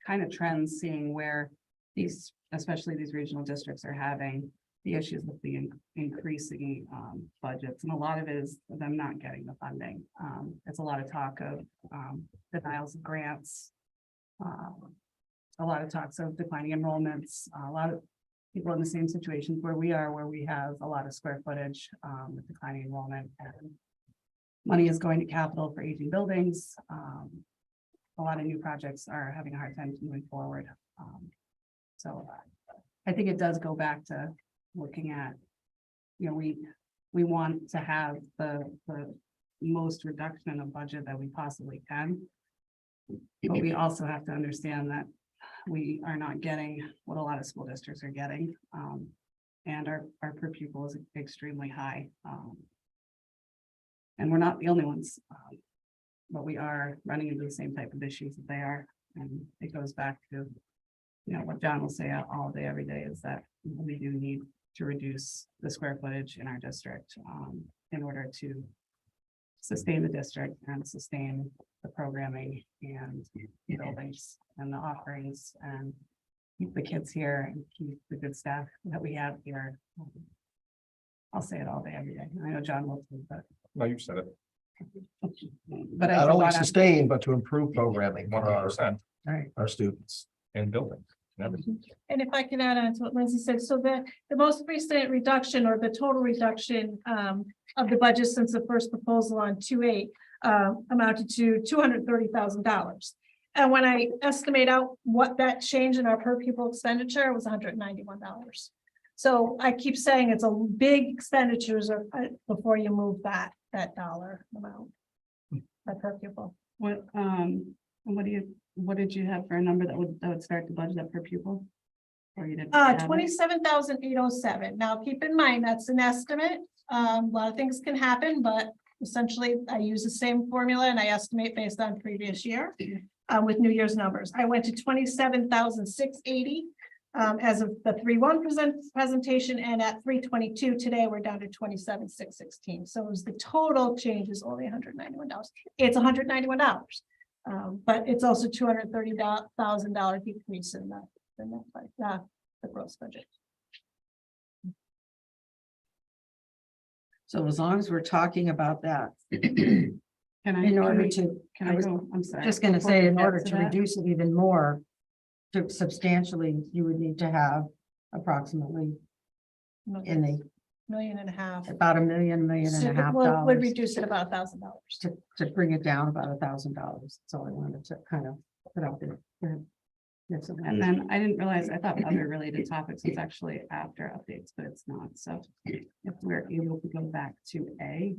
kind of trends, seeing where especially these regional districts are having the issues with the increasing budgets. And a lot of it is them not getting the funding. It's a lot of talk of denials of grants, a lot of talks of declining enrollments, a lot of people in the same situations where we are, where we have a lot of square footage with declining enrollment, and money is going to capital for aging buildings. A lot of new projects are having a hard time moving forward. So I think it does go back to looking at, we want to have the most reduction of budget that we possibly can. But we also have to understand that we are not getting what a lot of school districts are getting. And our per pupil is extremely high. And we're not the only ones, but we are running into the same type of issues that they are. And it goes back to, what John will say all day, every day, is that we do need to reduce the square footage in our district in order to sustain the district and sustain the programming and the buildings and the offerings and keep the kids here and keep the good staff that we have here. I'll say it all day, every day. I know John will too, but. No, you've said it. But I Not do only wanna- sustain, but to improve programming for 100%. our students. And buildings. and everything. And if I can add on to what Lindsay said, so the most recent reduction or the total reduction of the budget since the first proposal on 2.8 amounted to $230,000. And when I estimate out what that change in our per pupil expenditure, it was $191. So I keep saying it's a big expenditures before you move that dollar amount per pupil. What did you have for a number that would start the budget up per pupil? Or you didn't have it? 27,807. Now, keep in mind, that's an estimate. A lot of things can happen, but essentially I use the same formula and I estimate based on previous year. With New Year's numbers, I went to 27,680 as of the 3/1 presentation, and at 3/22 today, we're down to 27,616. So it was the total change is only $191. It's $191. But it's also $230,000 decrease in the gross budget. So as long as we're talking about that, Can I? in order can to, we- Can I go? I'm sorry. just gonna Before say, we in get order to to that, reduce it even more, to substantially, you would need to have approximately in the, $1.5 million. about $1 million So and a half Would dollars reduce it about $1,000. to bring it down about $1,000. That's all I wanted to kind of put out there. Go ahead. Yes, okay. And then I didn't realize, I thought other related topics was actually after updates, but it's not. So if we're able to go back to A.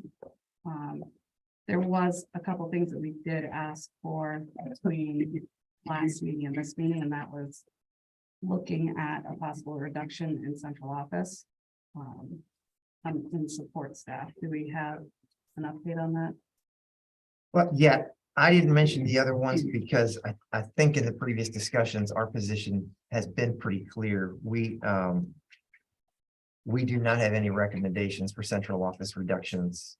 There was a couple things that we did ask for between last meeting and this meeting, and that was looking at a possible reduction in central office. In support staff. Do we have an update on that? Well, yeah, I didn't mention the other ones because I think in the previous discussions, our position has been pretty clear. We do not have any recommendations for central office reductions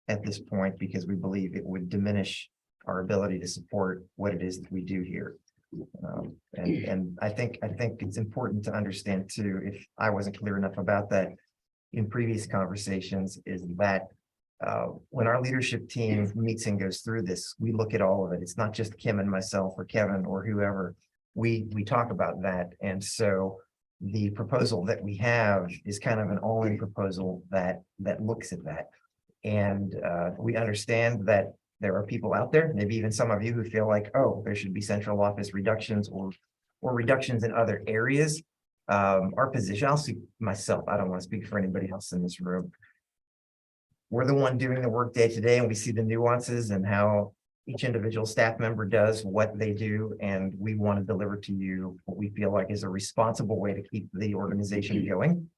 at this point because we believe it would diminish our ability to support what it is that we do here. And I think it's important to understand too, if I wasn't clear enough about that in previous conversations, is that when our leadership team meets and goes through this, we look at all of it. It's not just Kim and myself or Kevin or whoever. We talk about that. And so the proposal that we have is kind of an all-in proposal that looks at that. And we understand that there are people out there, maybe even some of you, who feel like, oh, there should be central office reductions or reductions in other areas. Our position, I'll speak myself, I don't want to speak for anybody else in this room. We're the one doing the work day to day, and we see the nuances and how each individual staff member does what they do, and we want to deliver to you what we feel like is a responsible way to keep the organization going.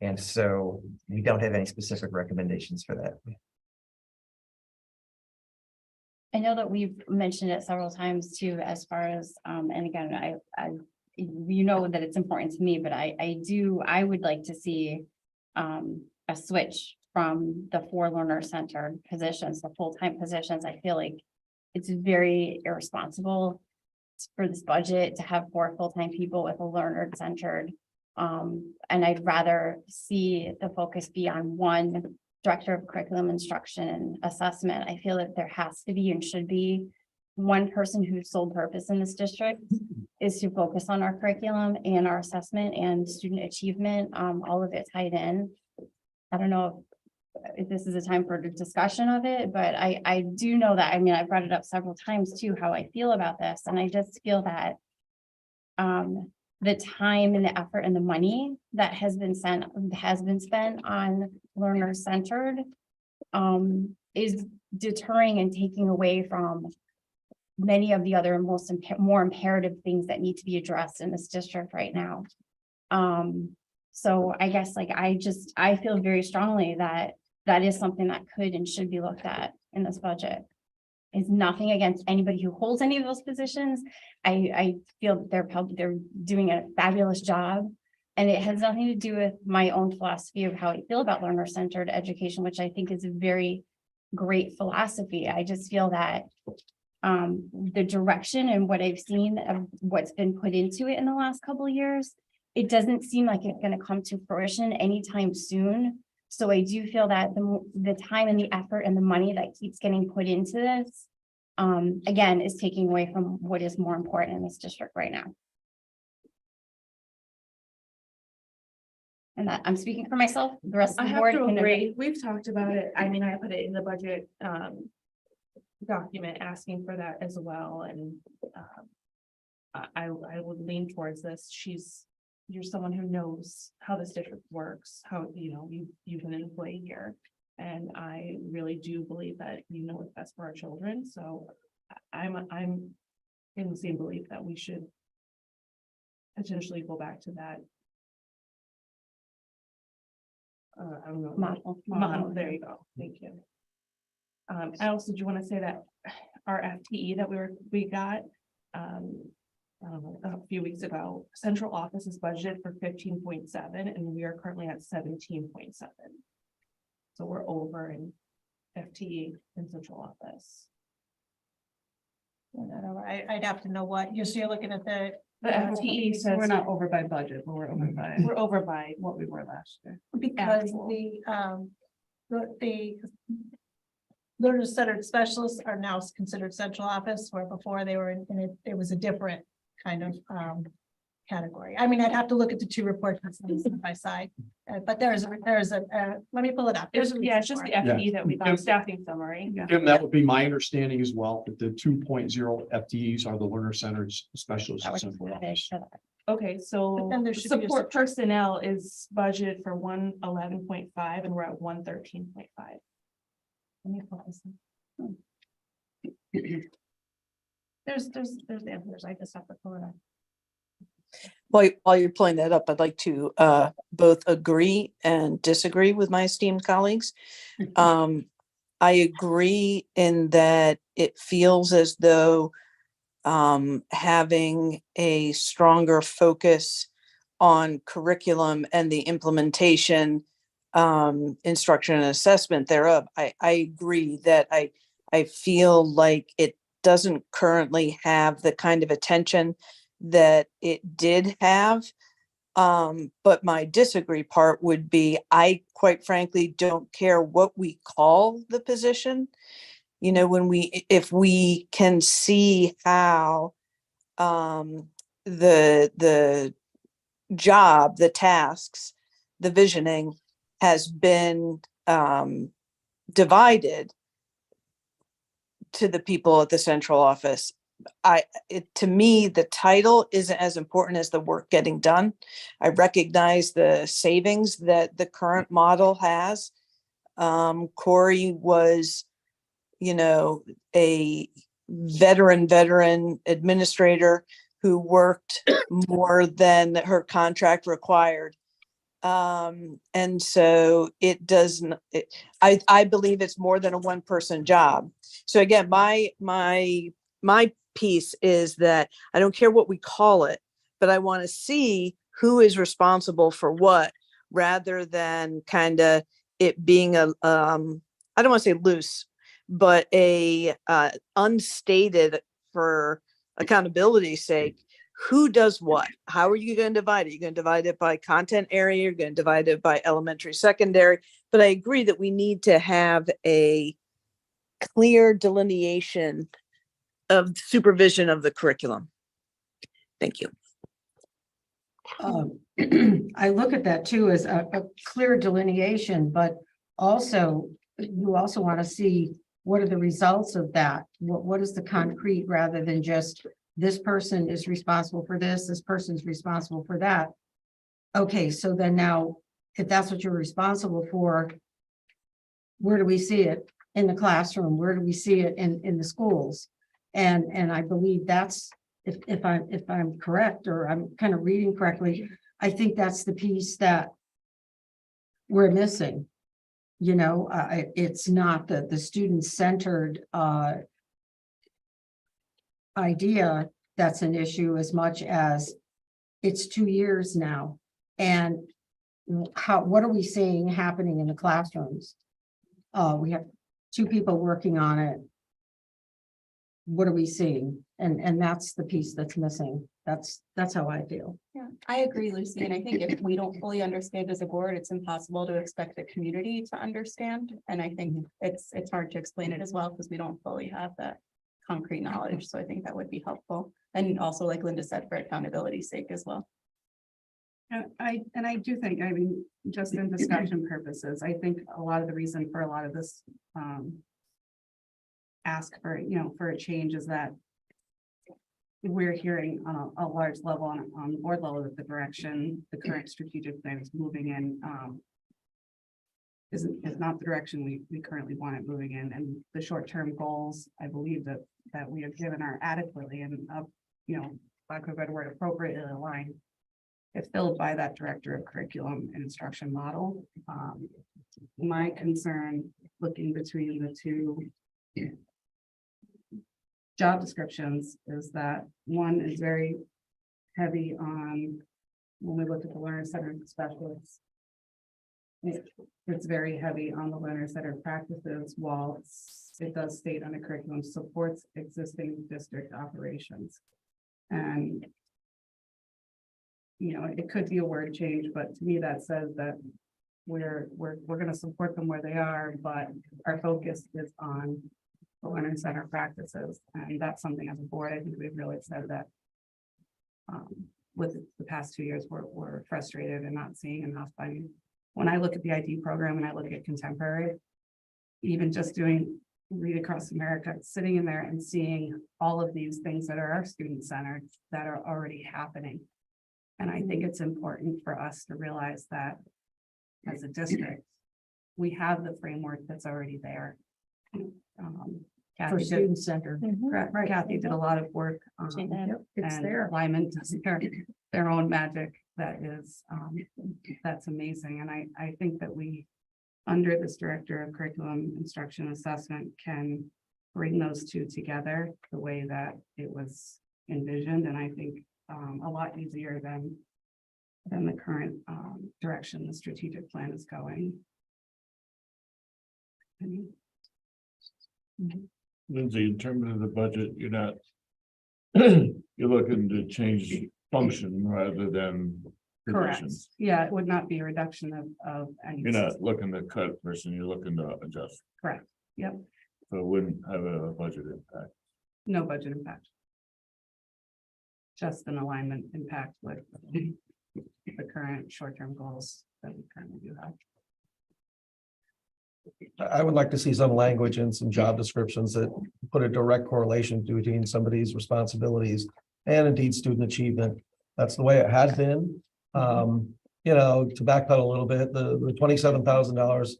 And so we don't have any specific recommendations for that. I know that we've mentioned it several times too, as far as, and again, you know that it's important to me, but I would like to see a switch from the 4 learner-centered positions, the full-time positions. I feel like it's very irresponsible for this budget to have 4 full-time people with a learner-centered. And I'd rather see the focus be on one director of curriculum instruction and assessment. I feel that there has to be and should be one person whose sole purpose in this district is to focus on our curriculum and our assessment and student achievement, all of it tied in. I don't know if this is a time for a discussion of it, but I do know that, I mean, I've brought it up several times too, how I feel about this. And I just feel that the time and the effort and the money that has been spent on learner-centered is deterring and taking away from many of the other more imperative things that need to be addressed in this district right now. So I guess I feel very strongly that that is something that could and should be looked at in this budget. Is nothing against anybody who holds any of those positions. I feel that they're doing a fabulous job, and it has nothing to do with my own philosophy of how I feel about learner-centered education, which I think is a very great philosophy. I just feel that the direction and what I've seen of what's been put into it in the last couple of years, it doesn't seem like it's going to come to fruition anytime soon. So I do feel that the time and the effort and the money that keeps getting put into this, again, is taking away from what is more important in this district right now. And that I'm speaking for myself, the rest of I the have board. to can agree. We've talked about it. I mean, I put it in the budget document asking for that as well. And I would lean towards this. You're someone who knows how this district works, how, you've been an employee here. And I really do believe that you know what's best for our children. So I'm in the same belief that we should potentially go back to that. I don't know. Model, there you go, thank you. I also do want to say that our FTE that we got, I don't know, a few weeks ago, central office is budgeted for 15.7, and we are currently at 17.7. So we're over in FTE in central office. I'd have to know what, so you're looking at the. The FTE says We're not over by budget, but we're over by we're over by what we were last year. Because Actual. the learner-centered specialists are now considered central office, where before they were it was a different kind of category. I mean, I'd have to look at the two reports side by side, but there's a, let me pull it up. It's just the FTE that we got, staffing summary. Jim, that would be my understanding as well, that the 2.0 FTEs are the learner centered specialists. That in was central the office. Okay, so But then there should be a support personnel is budgeted for 111.5 and we're at 113.5. Let me pull this up. There's the answers. I just have to pull it up. While you're pulling that up, I'd like to both agree and disagree with my esteemed colleagues. I agree in that it feels as though having a stronger focus on curriculum and the implementation, instruction and assessment thereof. I agree that I feel like it doesn't currently have the kind of attention that it did have. But my disagree part would be, I quite frankly don't care what we call the position. You know, if we can see how the job, the tasks, the visioning has been divided to the people at the central office. To me, the title isn't as important as the work getting done. I recognize the savings that the current model has. Corey was, a veteran administrator who worked more than her contract required. And so it doesn't, I believe it's more than a one-person job. So again, my piece is that I don't care what we call it, but I want to see who is responsible for what, rather than kind of it being I don't want to say loose, but a unstated, for accountability's sake, who does what? How are you going to divide it? You're going to divide it by content area, you're going to divide it by elementary, secondary. But I agree that we need to have a clear delineation of supervision of the curriculum. Thank you. I look at that too as a clear delineation, but also you also want to see what are the results of that? What is the concrete, rather than just this person is responsible for this person's responsible for that. Okay, so then now, if that's what you're responsible for, where do we see it in the classroom? Where do we see it in the schools? And I believe that's, if I'm correct, or I'm kind of reading correctly, I think that's the piece that we're missing. It's not the student-centered idea that's an issue, as much as it's 2 years now. And what are we seeing happening in the classrooms? We have 2 people working on it. What are we seeing? And that's the piece that's missing. That's how I feel. Yeah, I agree, Lucy. And I think if we don't fully understand as a board, it's impossible to expect the community to understand. And I think it's hard to explain it as well, because we don't fully have that concrete knowledge. So I think that would be helpful. And also, like Linda said, for accountability's sake as well. I do think, just in discussion purposes, I think a lot of the reason for a lot of this ask for, for a change is that we're hearing on a large level, on board level, that the direction the current strategic plan is moving in is not the direction we currently want it moving in. And the short-term goals, I believe that we have given are adequately and lack of a better word, appropriately aligned. If filled by that director of curriculum and instruction model. My concern, looking between the two job descriptions, is that one is very heavy on, when we look at the learner centered specialists. It's very heavy on the learner centered practices, while it does state on the curriculum supports existing district operations. And it could be a word change, but to me that says that we're gonna support them where they are, but our focus is on the learner center practices. And that's something as a board, I think we've really said that with the past 2 years, we're frustrated and not seeing enough. I mean, when I look at the ID program and I look at contemporary, even just doing Read Across America, sitting in there and seeing all of these things that are our student centered that are already happening. And I think it's important for us to realize that as a district, we have the framework that's already there. For Kathy did, student center. correct, Kathy did a lot of work. It's And there. Lyman does their own magic that is, that's amazing. And I think that we, under this director of curriculum instruction assessment, can bring those two together the way that it was envisioned. And I think a lot easier than the current direction the strategic plan is going. Lindsay, in terms of the budget, you're not, you're looking to change function rather than Correct. positions. Yeah, it would not be a reduction of any. You're not looking to cut a person, you're looking to adjust. Correct. Yep. So it wouldn't have a budget impact. No budget impact. Just an alignment impact with the current short-term goals that we currently do have. I would like to see some language and some job descriptions that put a direct correlation between somebody's responsibilities and indeed student achievement. That's the way it has been. To backpedal a little bit, the $27,000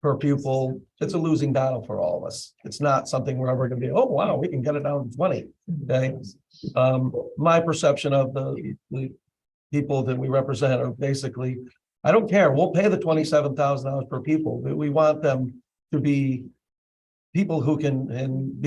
per pupil, it's a losing battle for all of us. It's not something we're ever gonna be, oh, wow, we can get it down to 20. Okay. My perception of the people that we represent are basically, I don't care, we'll pay the $27,000 per pupil, but we want them to be people who can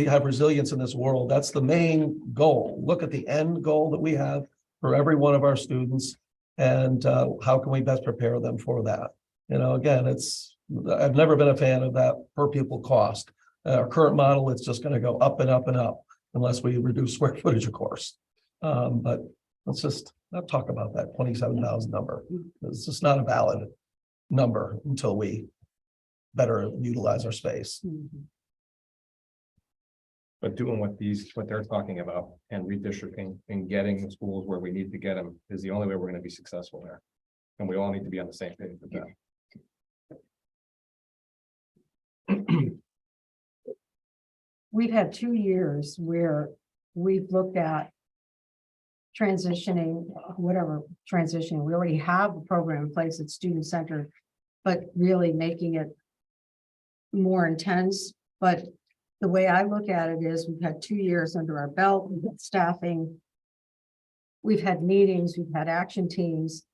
have resilience in this world. That's the main goal. Look at the end goal that we have for every one of our students, and how can we best prepare them for that? Again, I've never been a fan of that per pupil cost. Our current model, it's just going to go up and up and up unless we reduce square footage, of course. But let's just not talk about that 27,000 number. It's just not a valid number until we better utilize our space. But doing what they're talking about and redistricting and getting the schools where we need to get them is the only way we're going to be successful there. And we all need to be on the same page with that. We've had 2 years where we've looked at transitioning, whatever transitioning, we already have a program in place that's student centered, but really making it more intense. But the way I look at it is we've had 2 years under our belt, we've got staffing. We've had meetings, we've had action teams.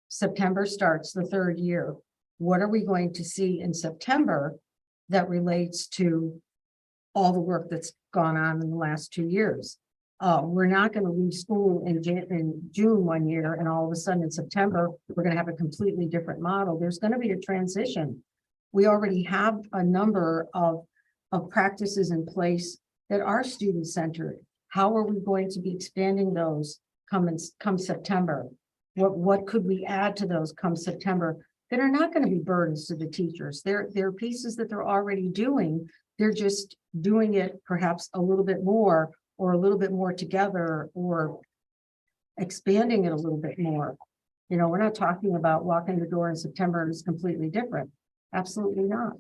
September starts the 3rd year. What are we going to see in September that relates to all the work that's gone on in the last 2 years? We're not going to leave school in June 1 year, and all of a sudden in September, we're going to have a completely different model. There's going to be a transition. We already have a number of practices in place that are student-centered. How are we going to be expanding those come September? What could we add to those come September that are not going to be burdens to the teachers? They're pieces that they're already doing. They're just doing it perhaps a little bit more, or a little bit more together, or expanding it a little bit more. We're not talking about walking the door in September and it's completely different. Absolutely not.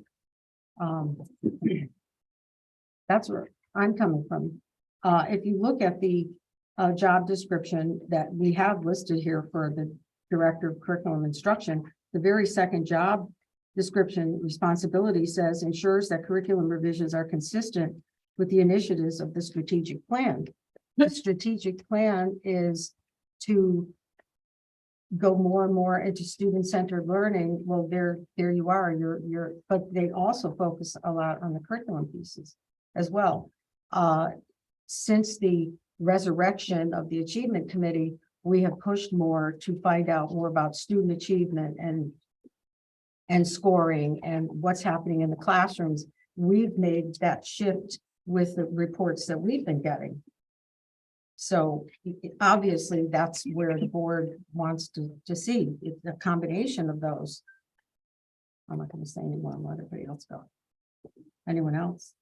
That's where I'm coming from. If you look at the job description that we have listed here for the Director of Curriculum Instruction, the very second job description responsibility says ensures that curriculum revisions are consistent with the initiatives of the strategic plan. the strategic plan is to go more and more into student-centered learning, well, there you are, but they also focus a lot on the curriculum pieces as well. Since the resurrection of the Achievement Committee, we have pushed more to find out more about student achievement and scoring and what's happening in the classrooms. We've made that shift with the reports that we've been getting. So obviously, that's where the board wants to see. It's a combination of those. I'm not going to say anymore and let everybody else go. Anyone else?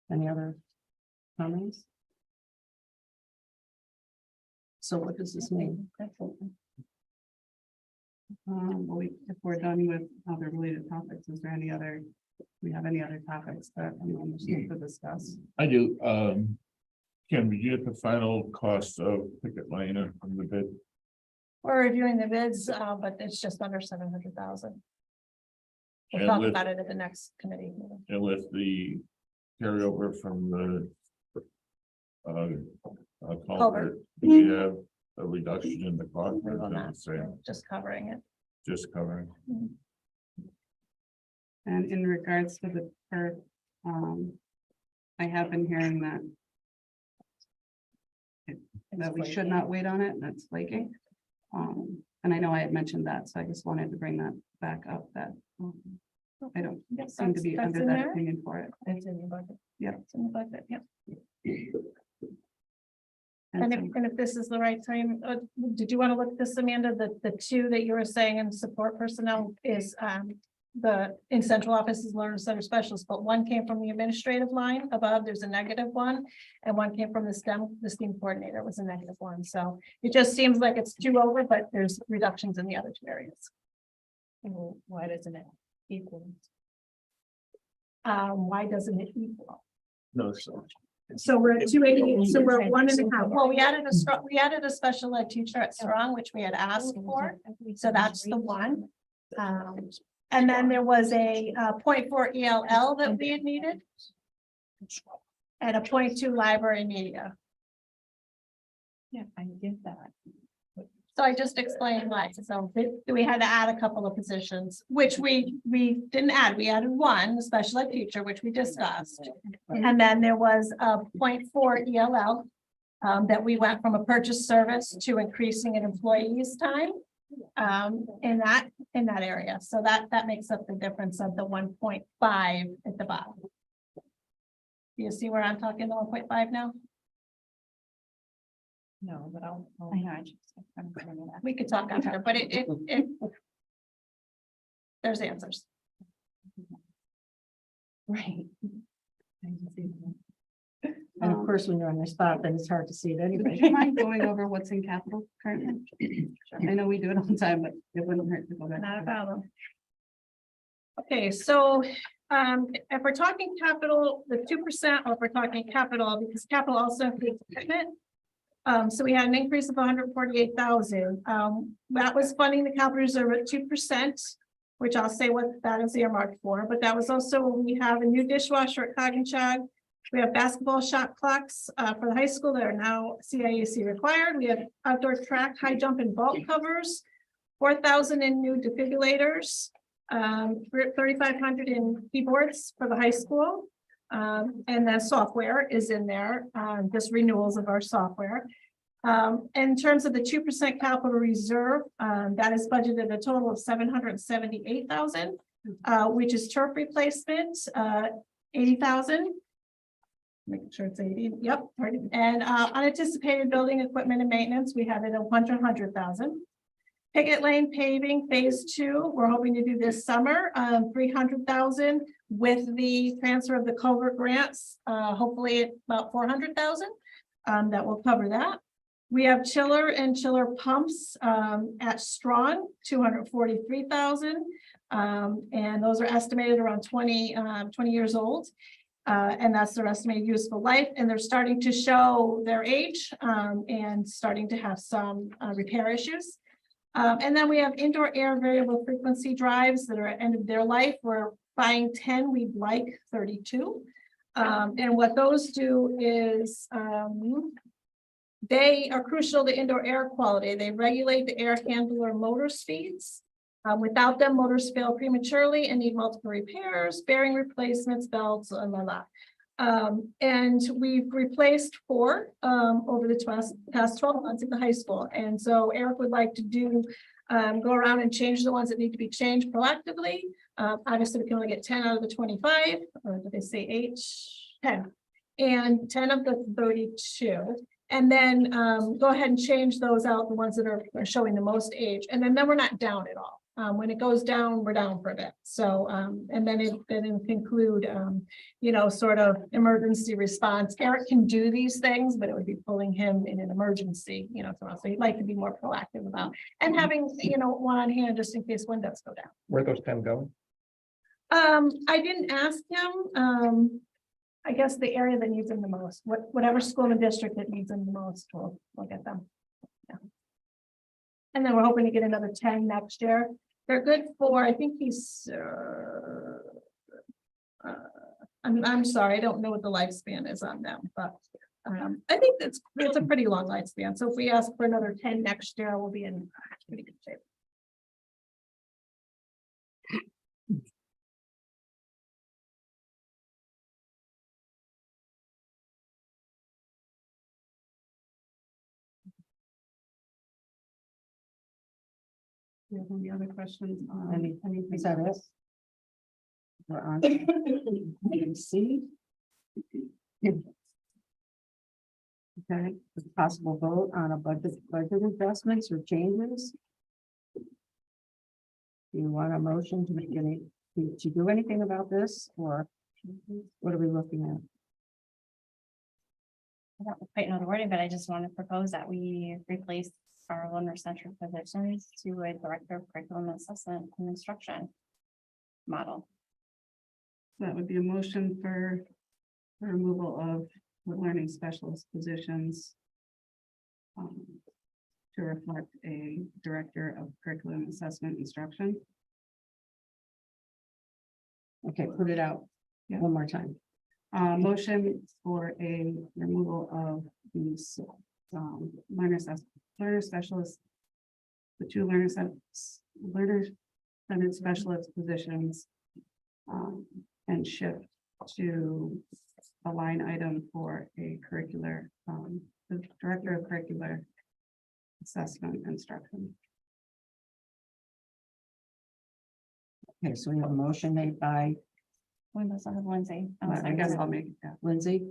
Any other comments? So what does this mean? Well, if we're done with other related topics, is there any other, we have any other topics that anyone wants to discuss? I do, Kim, did you get the final cost of Picket Lane on the bid? We're reviewing the bids, but it's just under 700,000. We'll And talk with- about it at the next committee meeting. And with the carryover from the culvert, do we have a reduction in the cost? or On is it that, the same? just covering it. Just covering. And in regards to the turf, I have been hearing that we should not wait on it, and that's flaking. And I know I had mentioned that, so I just wanted to bring that back up, that I don't seem to be That's under in that there? opinion for it. It's in your budget. Yeah. It's in the budget, yep. And And if this is the right time, did you want to look at this, Amanda? The two that you were saying in support personnel is the in central office is learner center specialist, but one came from the administrative line above, there's a -1, and one came from the STEAM coordinator was a -1. So it just seems like it's two over, but there's reductions in the other two areas. Why doesn't it equal? Why doesn't it equal? No, so. So we're at 280, so we're at 1.5. Well, we added a special ed teacher at Strong, which we had asked for. So that's the one. And then there was a 0.4 ELL that we had needed. And a 0.2 library media. Yeah, I get that. So I just explained why. So we had to add a couple of positions, which we didn't add. We added one, the special ed teacher, which we discussed. And then there was a 0.4 ELL that we went from a purchase service to increasing an employee's time in that area. So that makes up the difference of the 1.5 at the bottom. You see where I'm talking the 1.5 now? No, but we could talk after, but it there's answers. Right. And of course, when you're on the spot, then it's hard to see it Would anyway. you mind going over what's in capital currently? I know we do it all the time, but it wouldn't hurt to go back. Not a problem. Okay, so if we're talking capital, the 2%, or if we're talking capital, because capital also includes equipment. So we had an increase of 148,000. That was funding the capital reserve at 2%, which I'll say what that is earmarked for. But that was also, we have a new dishwasher at Coginchag. We have basketball shot clocks for the high school that are now CIAC required. We have outdoor track, high jump and vault covers, 4,000 in new defibrillators, 3,500 in keyboards for the high school. And then software is in there, just renewals of our software. In terms of the 2% capital reserve, that is budgeted a total of 778,000, which is turf replacement, 80,000. Making sure it's 80, yep. And unanticipated building equipment and maintenance, we have it at 100,000. Picket Lane paving phase 2, we're hoping to do this summer, 300,000 with the transfer of the culvert grants, hopefully at about 400,000. That will cover that. We have chiller and chiller pumps at Strong, 243,000. And those are estimated around 20 years old. And that's their estimated useful life, and they're starting to show their age and starting to have some repair issues. And then we have indoor air variable frequency drives that are at end of their life. We're buying 10, we'd like 32. And what those do is, they are crucial to indoor air quality. They regulate the air handler motor speeds. Without them, motors fail prematurely and need multiple repairs, bearing replacements, belts, and we've replaced 4 over the past 12 months at the high school. And so Eric would like to do go around and change the ones that need to be changed proactively. Obviously, we can only get 10 out of the 25, or did they say 8? 10. And 10 of the 32. And then go ahead and change those out, the ones that are showing the most age. And then we're not down at all. When it goes down, we're down for a bit. So, and then it conclude, you know, sort of emergency response. Eric can do these things, but it would be pulling him in an emergency, you know, so he'd like to be more proactive about and having, you know, one on hand just in case one does go down. Where those 10 go? I didn't ask him. I guess the area that needs them the most, whatever school and district that needs them the most, we'll get them. Yeah. And then we're hoping to get another 10 next year. They're good for, I think he's, I'm sorry, I don't know what the lifespan is on them, but I think it's a pretty long lifespan. So if we ask for another 10 next year, we'll be in pretty good shape. Do you have any other questions? Anything? Is that it? We're on. Item C. Okay, possible vote on a budget adjustments or changes. Do you want a motion to make any, to do anything about this, or what are we looking at? I don't quite know the wording, but I just want to propose that we replace our learner-centered positions to a director of curriculum assessment and instruction model. That would be a motion for the removal of the learning specialist positions to reflect a director of curriculum assessment instruction. Okay, put it out one more time. Motion for a removal of these learner specialists, the 2 learner-centered specialist positions, and shift to a line item for a curricular, the director of curricular assessment instruction. Okay, so we have a motion made by Lindsay. I guess I'll make that. Lindsay.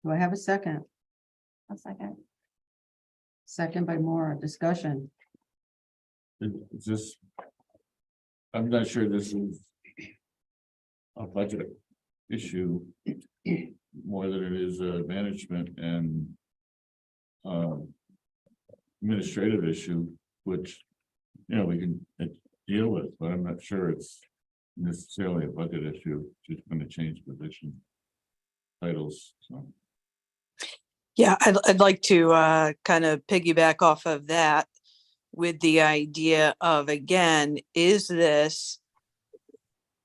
Do I have a second? A second. Second by Maura. Discussion. It's just, I'm not sure this is a budget issue more than it is a management and administrative issue, which, you know, we can deal with, but I'm not sure it's necessarily a budget issue, just going to change position titles. So. Yeah, I'd like to kind of piggyback off of that with the idea of, again, is this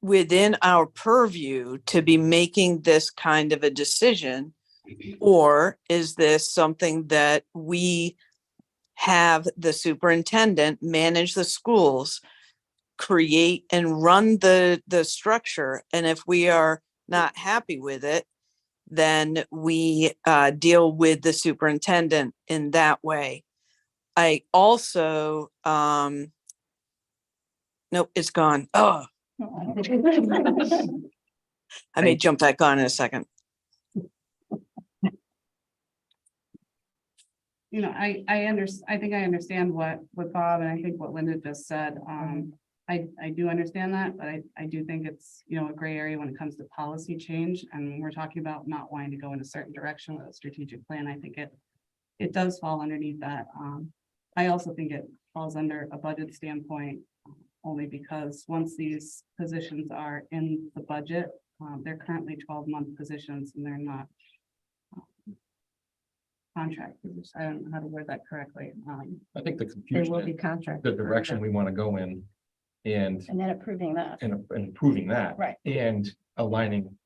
within our purview to be making this kind of a decision? Or is this something that we have the superintendent manage the schools, create and run the structure? And if we are not happy with it, then we deal with the superintendent in that way. I also, nope, it's gone. Oh, I may jump back on in a second. You know, I think I understand what Bob and I think what Linda just said. I do understand that, but I do think it's, you know, a gray area when it comes to policy change. And when we're talking about not wanting to go in a certain direction with a strategic plan, I think it does fall underneath that. I also think it falls under a budget standpoint, only because once these positions are in the budget, they're currently 12-month positions and they're not contract positions. I don't know how to word that correctly. I think the They confusion, will is be contract. the direction we want to go in And And then approving that. and improving that. Right. And aligning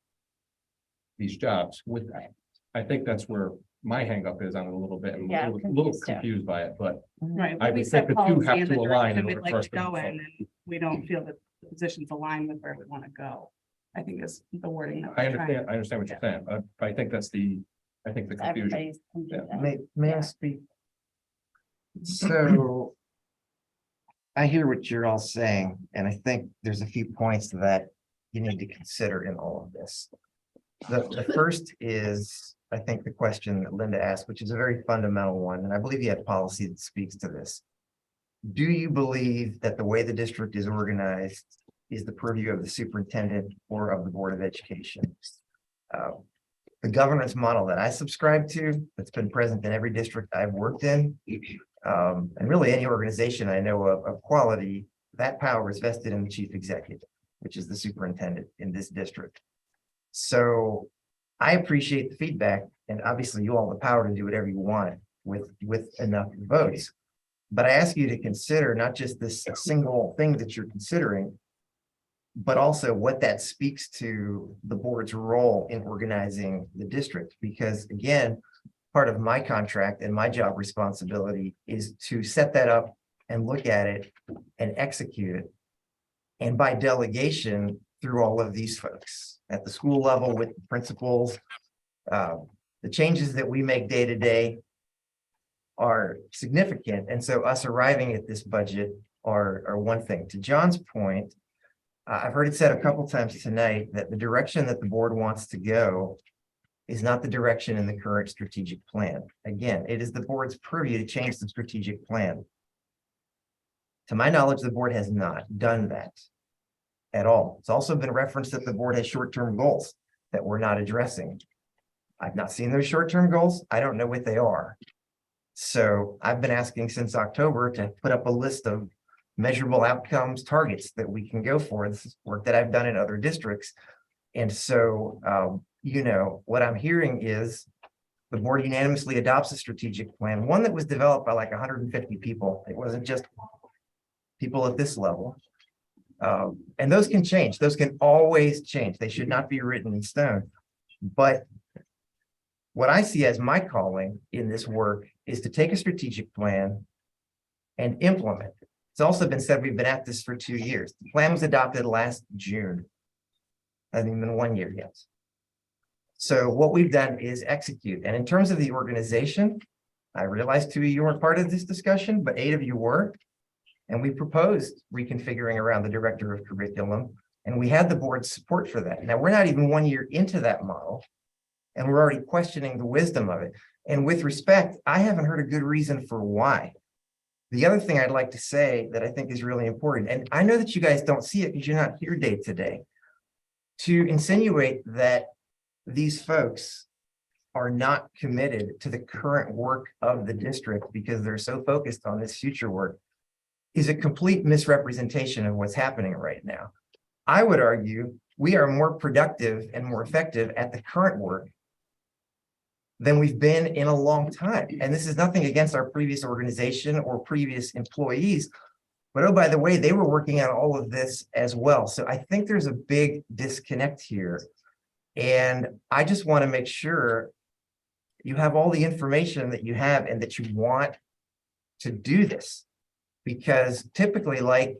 these jobs with that. I think that's where my hangup is on it a little bit. I'm Yeah, a little confused too. confused by it, but Right. I We would set think the two policy have and to the align in direction we'd order for like us to to go move in, forward. and we don't feel that the positions align with where we want to go. I think is the wording. that I we're trying. understand what you're saying. I think that's I think the confusion. Everybody's confused. May I speak? So I hear what you're all saying, and I think there's a few points that you need to consider in all of this. The first is, I think, the question that Linda asked, which is a very fundamental one, and I believe you have policy that speaks to this. Do you believe that the way the district is organized is the purview of the superintendent or of the Board of Education? The governance model that I subscribe to, that's been present in every district I've worked in, and really any organization I know of quality, that power is vested in the chief executive, which is the superintendent in this district. So I appreciate the feedback, and obviously you all have the power to do whatever you want with enough votes. But I ask you to consider not just this single thing that you're considering, but also what that speaks to the board's role in organizing the district. Because again, part of my contract and my job responsibility is to set that up and look at it and execute it. And by delegation through all of these folks at the school level with the principals, the changes that we make day to day are significant. And so us arriving at this budget are one thing. To John's point, I've heard it said a couple times tonight that the direction that the board wants to go is not the direction in the current strategic plan. Again, it is the board's purview to change the strategic plan. To my knowledge, the board has not done that at all. It's also been referenced that the board has short-term goals that we're not addressing. I've not seen those short-term goals. I don't know what they are. So I've been asking since October to put up a list of measurable outcomes, targets that we can go for. This is work that I've done in other districts. And so, what I'm hearing is the board unanimously adopts a strategic plan, one that was developed by like 150 people. It wasn't just people at this level. And those can change. Those can always change. They should not be written in stone. But what I see as my calling in this work is to take a strategic plan and implement it. It's also been said we've been at this for 2 years. The plan was adopted last June. Hasn't even been 1 year yet. So what we've done is execute. And in terms of the organization, I realize 2 of you weren't part of this discussion, but 8 of you were. And we proposed reconfiguring around the director of curriculum, and we had the board's support for that. Now, we're not even 1 year into that model, and we're already questioning the wisdom of it. And with respect, I haven't heard a good reason for why. The other thing I'd like to say that I think is really important, and I know that you guys don't see it because you're not here day to day, to insinuate that these folks are not committed to the current work of the district because they're so focused on this future work is a complete misrepresentation of what's happening right now. I would argue we are more productive and more effective at the current work than we've been in a long time. And this is nothing against our previous organization or previous employees, but oh, by the way, they were working on all of this as well. So I think there's a big disconnect here. And I just want to make sure you have all the information that you have and that you want to do this. Because typically, like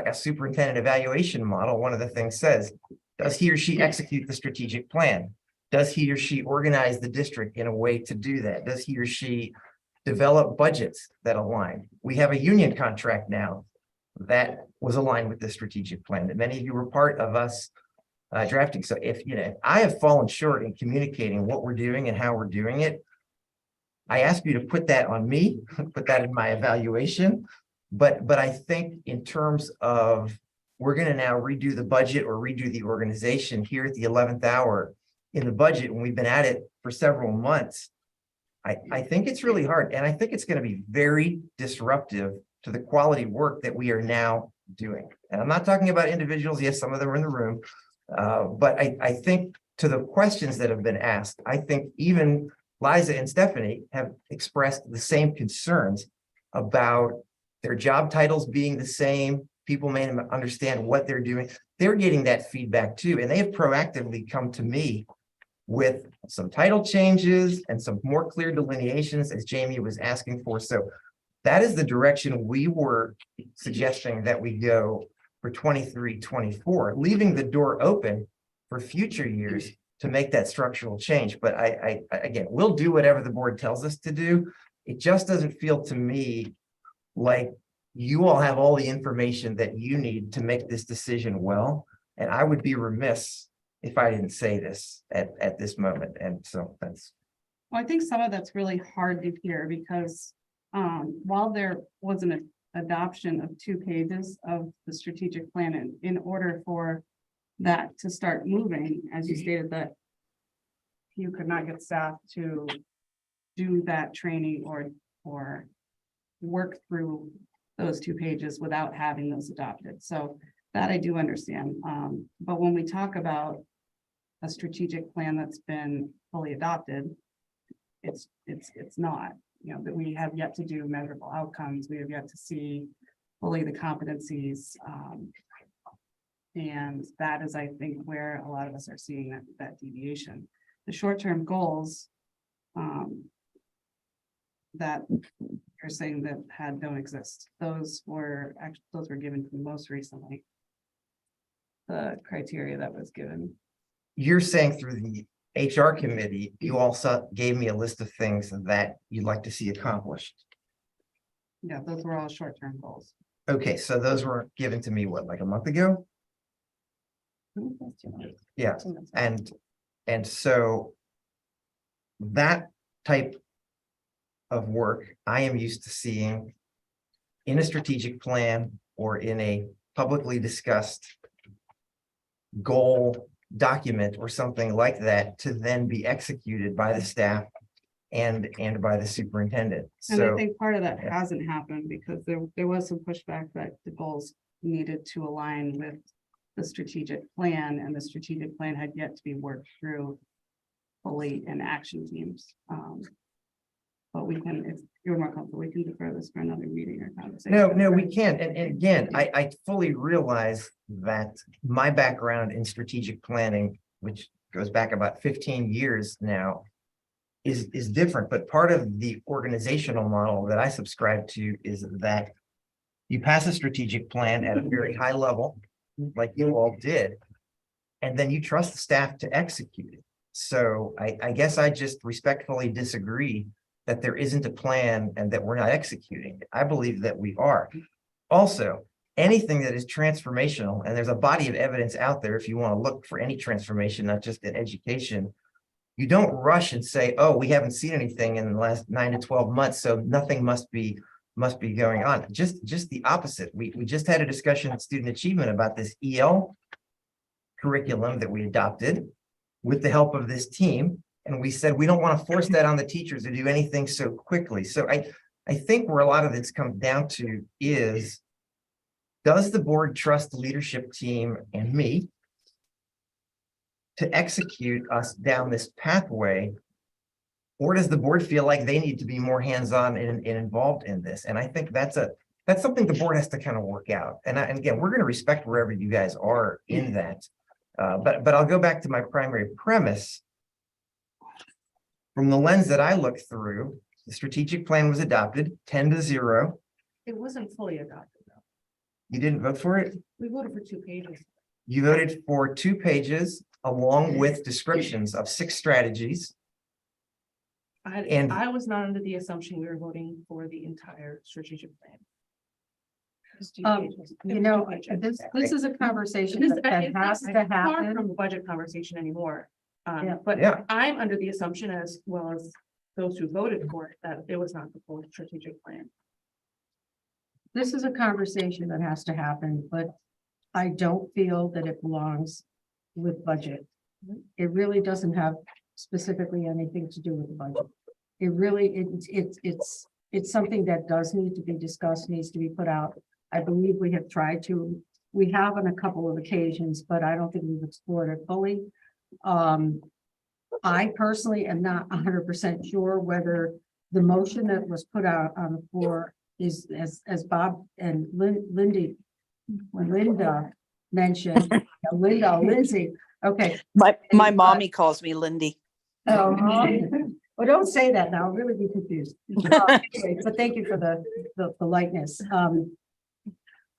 a superintendent evaluation model, one of the things says, does he or she execute the strategic plan? Does he or she organize the district in a way to do that? Does he or she develop budgets that align? We have a union contract now that was aligned with the strategic plan that many of you were part of us drafting. So if I have fallen short in communicating what we're doing and how we're doing it, I ask you to put that on me, put that in my evaluation. But I think in terms of we're going to now redo the budget or redo the organization here at the 11th hour in the budget when we've been at it for several months, I think it's really hard. And I think it's going to be very disruptive to the quality work that we are now doing. And I'm not talking about individuals. Yes, some of them are in the room. But I think to the questions that have been asked, I think even Liza and Stephanie have expressed the same concerns about their job titles being the same, people may not understand what they're doing. They're getting that feedback too, and they have proactively come to me with some title changes and some more clear delineations, as Jamie was asking for. So that is the direction we were suggesting that we go for 23-24, leaving the door open for future years to make that structural change. But again, we'll do whatever the board tells us to do. It just doesn't feel to me like you all have all the information that you need to make this decision well. And I would be remiss if I didn't say this at this moment. And so that's. Well, I think some of that's really hard to hear because while there was an adoption of 2 pages of the strategic plan, in order for that to start moving, as you stated, that you could not get staff to do that training or work through those 2 pages without having those adopted. So that I do understand. But when we talk about a strategic plan that's been fully adopted, it's not, you know, that we have yet to do measurable outcomes. We have yet to see fully the competencies. And that is, I think, where a lot of us are seeing that deviation. The short-term goals that you're saying that don't exist. Those were given most recently. The criteria that was given. You're saying through the HR committee, you also gave me a list of things that you'd like to see accomplished. Yeah, those were all short-term goals. Okay, so those were given to me, what, like a month ago? Yeah, and so that type of work I am used to seeing in a strategic plan or in a publicly discussed goal document or something like that to then be executed by the staff and by the superintendent. And I So think part of that hasn't happened because there was some pushback that the goals needed to align with the strategic plan, and the strategic plan had yet to be worked through fully in action teams. But we can, if you're more comfortable, we can defer this for another meeting or conversation. no, we can't. And again, I fully realize that my background in strategic planning, which goes back about 15 years now, is different. But part of the organizational model that I subscribe to is that you pass a strategic plan at a very high level, like you all did, and then you trust the staff to execute it. So I guess I just respectfully disagree that there isn't a plan and that we're not executing it. I believe that we are. Also, anything that is transformational, and there's a body of evidence out there if you want to look for any transformation, not just in education, you don't rush and say, oh, we haven't seen anything in the last 9 to 12 months, so nothing must be going on. Just the opposite. We just had a discussion at Student Achievement about this EL curriculum that we adopted with the help of this team. And we said, we don't want to force that on the teachers to do anything so quickly. So I think where a lot of this comes down to is, does the board trust the leadership team and me to execute us down this pathway? Or does the board feel like they need to be more hands-on and involved in this? And I think that's something the board has to kind of work out. And again, we're going to respect wherever you guys are in that. But I'll go back to my primary premise. From the lens that I looked through, the strategic plan was adopted 10-0. It wasn't fully adopted though. You didn't vote for it? We voted for 2 pages. You voted for 2 pages along with descriptions of 6 strategies. And- I was not under the assumption we were voting for the entire strategic plan. It was 2 pages. You know, this is a conversation that has to Far happen. from a budget conversation anymore. Yeah. But Yeah. I'm under the assumption, as well as those who voted for it, that it was not the full strategic plan. This is a conversation that has to happen, but I don't feel that it belongs with budget. It really doesn't have specifically anything to do with the budget. It really, it's something that does need to be discussed, needs to be put out. I believe we have tried to, we have on a couple of occasions, but I don't think we've explored it fully. I personally am not 100% sure whether the motion that was put out on the floor is, as Bob and Linda mentioned, Lindsay, okay. My mommy calls me Lindy. Oh, well, don't say that now, I'll really be confused. Anyway, but thank you for the lightness.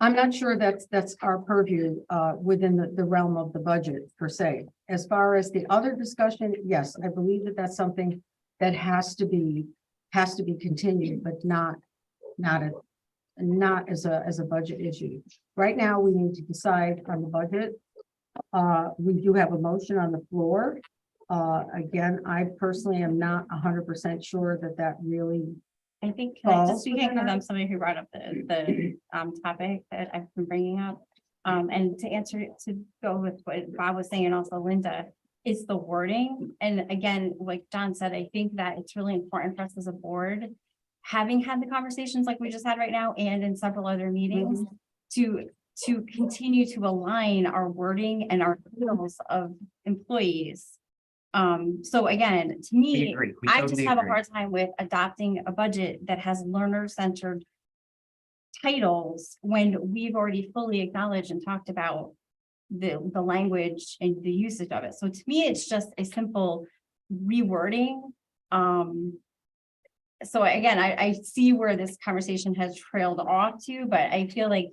I'm not sure that's our purview within the realm of the budget per se. As far as the other discussion, yes, I believe that that's something that has to be continued, but not as a budget issue. Right now, we need to decide on the budget. We do have a motion on the floor. Again, I personally am not 100% sure that really. I think, Falls just speaking within because I'm that? somebody who brought up the topic that I've been bringing up. And to go with what Bob was saying and also Linda, is the wording. And again, like John said, I think that it's really important for us as a board, having had the conversations like we just had right now and in several other meetings, to continue to align our wording and our titles of employees. So again, to We me, agree. We I just totally have a agree. hard time with adopting a budget that has learner-centered titles when we've already fully acknowledged and talked about the language and the usage of it. So to me, it's just a simple rewording. So again, I see where this conversation has trailed off to, but I feel like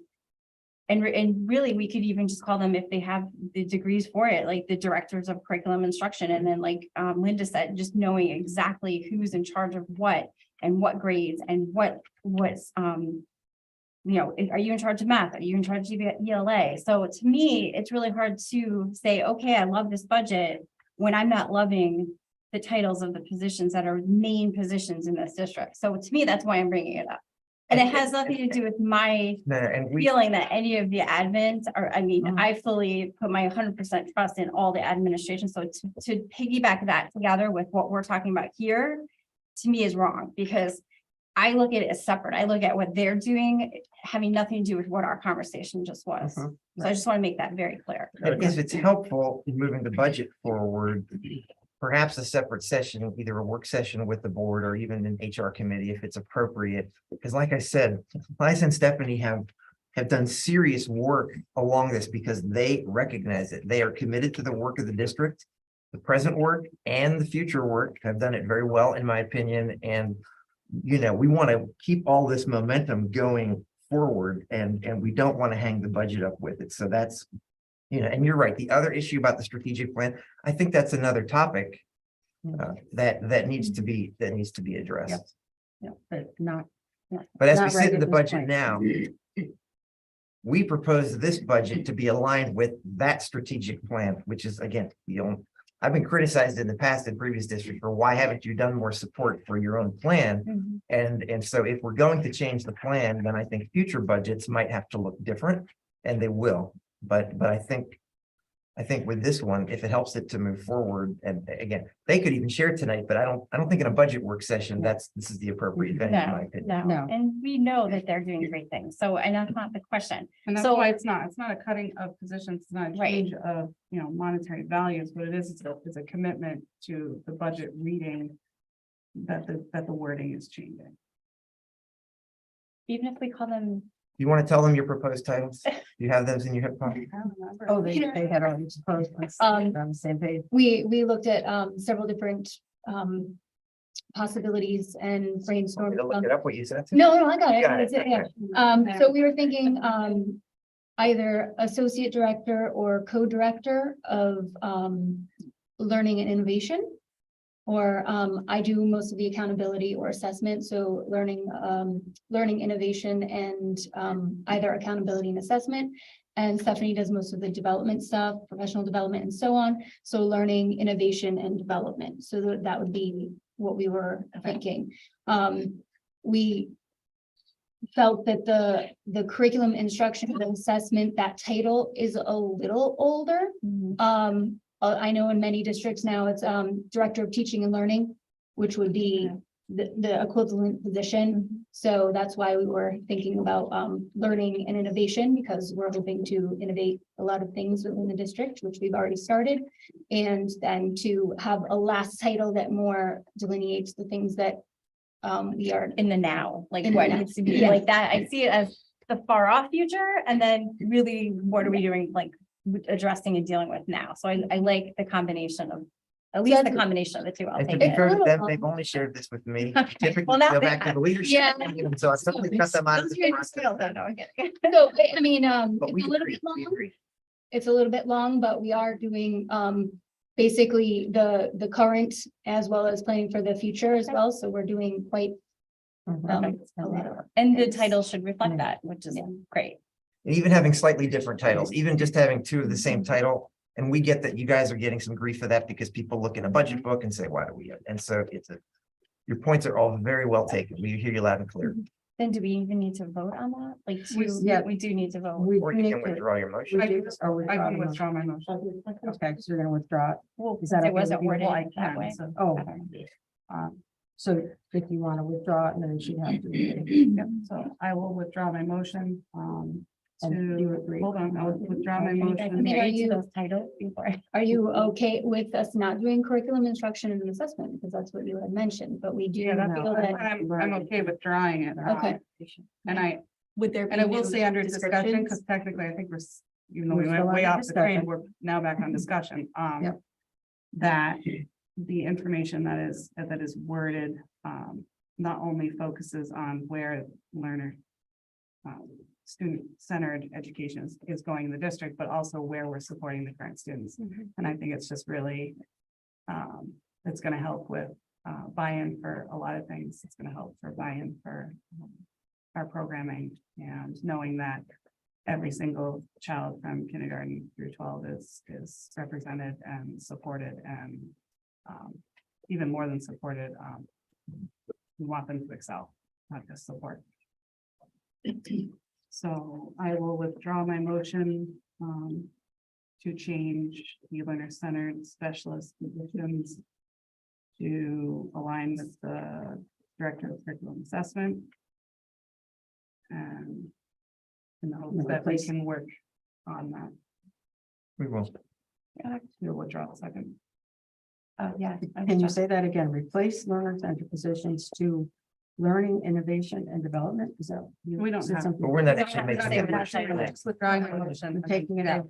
and really, we could even just call them, if they have the degrees for it, like the directors of curriculum instruction. And then like Linda said, just knowing exactly who's in charge of what and what grades and what's, you know, are you in charge of math? Are you in charge of ELA? So to me, it's really hard to say, okay, I love this budget when I'm not loving the titles of the positions that are main positions in this district. So to me, that's why I'm bringing it up. And it has nothing to do with my feeling that any of the admins are, I mean, I fully put my 100% trust in all the administration. So to piggyback that together with what we're talking about here, to me is wrong, because I look at it as separate. I look at what they're doing, having nothing to do with what our conversation just was. So I just want to make that very clear. And if it's helpful in moving the budget forward, perhaps a separate session, either a work session with the board or even an HR committee if it's appropriate. Because like I said, Liza and Stephanie have done serious work along this because they recognize it. They are committed to the work of the district. The present work and the future work have done it very well, in my opinion. And, you know, we want to keep all this momentum going forward, and we don't want to hang the budget up with it. So that's, you know, and you're right. The other issue about the strategic plan, I think that's another topic that needs to be addressed. Yeah, but not. But as not we sit right in at the this budget point. now, we propose this budget to be aligned with that strategic plan, which is again, I've been criticized in the past in previous districts for why haven't you done more support for your own plan? And so if we're going to change the plan, then I think future budgets might have to look different, and they will. But I think with this one, if it helps it to move forward, and again, they could even share tonight, but I don't think in a budget work session, this is the appropriate venue, in my opinion. No, and we know that they're doing great things. So, and that's not the question. And that's So- why it's not a cutting of positions, it's not a change of, you know, monetary values, but it's a commitment to the budget reading that the wording is changing. Even if we call them, You want to tell them your proposed titles? You have those in your hip pocket? Oh, they had already supposed. On the same page. We looked at several different possibilities and brainstormed. To look it up what you said? No, I got it. You got It's- it, yeah. So we were thinking either associate director or co-director of learning and innovation. Or I do most of the accountability or assessment, so learning innovation and either accountability and assessment. And Stephanie does most of the development stuff, professional development and so on. So learning, innovation and development. So that would be what we were thinking. We felt that the curriculum instruction and assessment, that title is a little older. I know in many districts now it's Director of Teaching and Learning, which would be the equivalent position. So that's why we were thinking about learning and innovation, because we're hoping to innovate a lot of things within the district, which we've already started. And then to have a last title that more delineates the things that We are, in the now, like In the what now. needs to be Yeah. like that. I see it as the far off future, and then really what are we doing, like addressing and dealing with now? So I like the combination of, at least the that's- combination of the two. I'll And to take be it. fair to little them, off. they've only shared this with me. Okay. Typically, Well, now go they back to have. the leadership. Yeah. meeting, So I simply cut them out of Those the are your process. skills, though, no, I'm kidding. so, I mean, But it's we a little agree, bit we long. agree. It's a little bit long, but we are doing, basically the current as well as planning for the future as well. So we're doing quite, a lot of. And the things. title should reflect that, which is great. And even having slightly different titles, even just having two of the same title. And we get that you guys are getting some grief for that because people look in a budget book and say, why do we? Have-" And so your points are all very well taken. We hear you loud and clear. Then do we even need to vote on that? Like, Yeah. we do need to vote. We Or you need can to- withdraw your motion. we do- or I withdraw can the withdraw my motion. motion. Okay, so you're gonna withdraw it. Well, Is that it okay wasn't with you? worded Well, I that can, way. so- Oh, Okay. so if you want to withdraw it, then she'd have to. Yep, so I will withdraw my motion, And you to, agree? hold on, I'll withdraw my I think I motion. mean, are married to you- those titles before. Are you okay with us not doing curriculum instruction and assessment? Because that's what you had mentioned, but we do Yeah, that's, feel that. I'm okay withdrawing it. Okay. And Would there be? And I will new say under discussion, descriptions? because technically I think even though We're we went still way under off discussion, discussion. we're now back on discussion. Yep. That the information that is worded, not only focuses on where learner student-centered education is going in the district, but also where we're supporting the current students. And I think it's just really, it's gonna help with buy-in for a lot of things. It's gonna help for buy-in for our programming and knowing that every single child from kindergarten through 12 is represented and supported and even more than supported. We want them to excel, not just support. So I will withdraw my motion to change the learner-centered specialist positions to align with the Director of Curriculum Assessment. And in the hopes that we can work on that. We will. You'll withdraw the second. Yeah. Can you say that again? Replace learner center positions to learning, innovation and development? Is that? you We don't said have- something? But we're not We actually don't have to making. say a we're not motion. saying we're Withdrawing my motion. We're taking it out.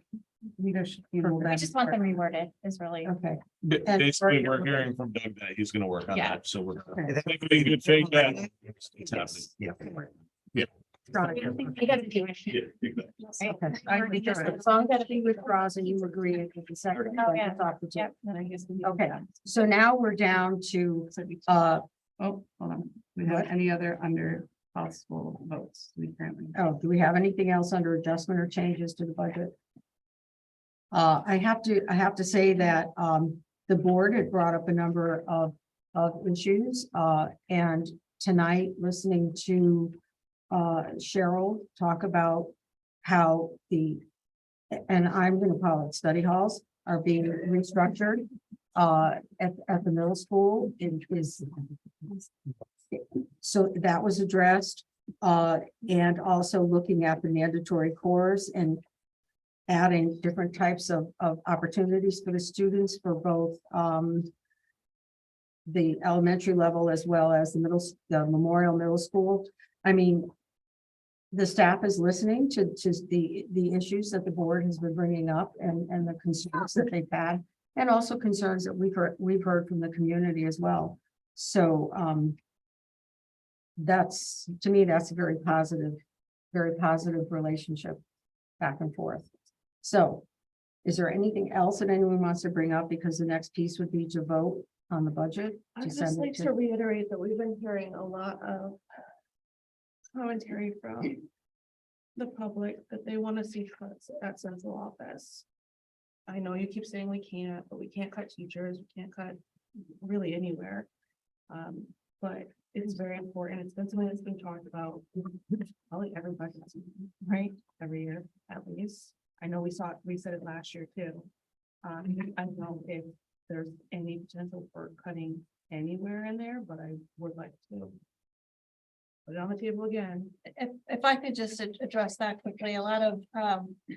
Leadership team will We then just want them work. reworded is really. Okay. And- Basically, we're hearing from Doug that he's gonna work on Yeah. that, so we're. Okay. We could take that. It's happening. Yeah. We gotta do it. Yeah, exactly. Okay. I withdraw it. As long as he withdraws and you agree with the second. Oh, then yeah. it's off the table. Yep. Then I guess. Okay, so now we're down to, Oh, hold on. We have any other under possible votes we currently? do we have anything else under adjustment or changes to the budget? I have to say that, the board had brought up a number of issues, and tonight, listening to Cheryl talk about how and I'm gonna call it study halls are being restructured at the middle school. It is. So that was addressed, and also looking at the mandatory course and adding different types of opportunities for the students for both the elementary level as well as the Memorial Middle School. I mean, the staff is listening to the issues that the board has been bringing up and the concerns that they've had, and also concerns that we've heard from the community as well. So that's, to me, that's a very positive relationship back and forth. So is there anything else that anyone wants to bring up? Because the next piece would be to vote on the budget. I'd to just send it like to reiterate that we've been hearing a lot of commentary from the public that they want to see cuts at central office. I know you keep saying we can't, but we can't cut teachers, we can't cut really anywhere. But it's very important. It's been something that's been talked about probably every budget season, right? Every year at least. I know we said it last year too. I don't know if there's any potential for cutting anywhere in there, but I would like to put it on the table again. If I could just address that quickly, a lot of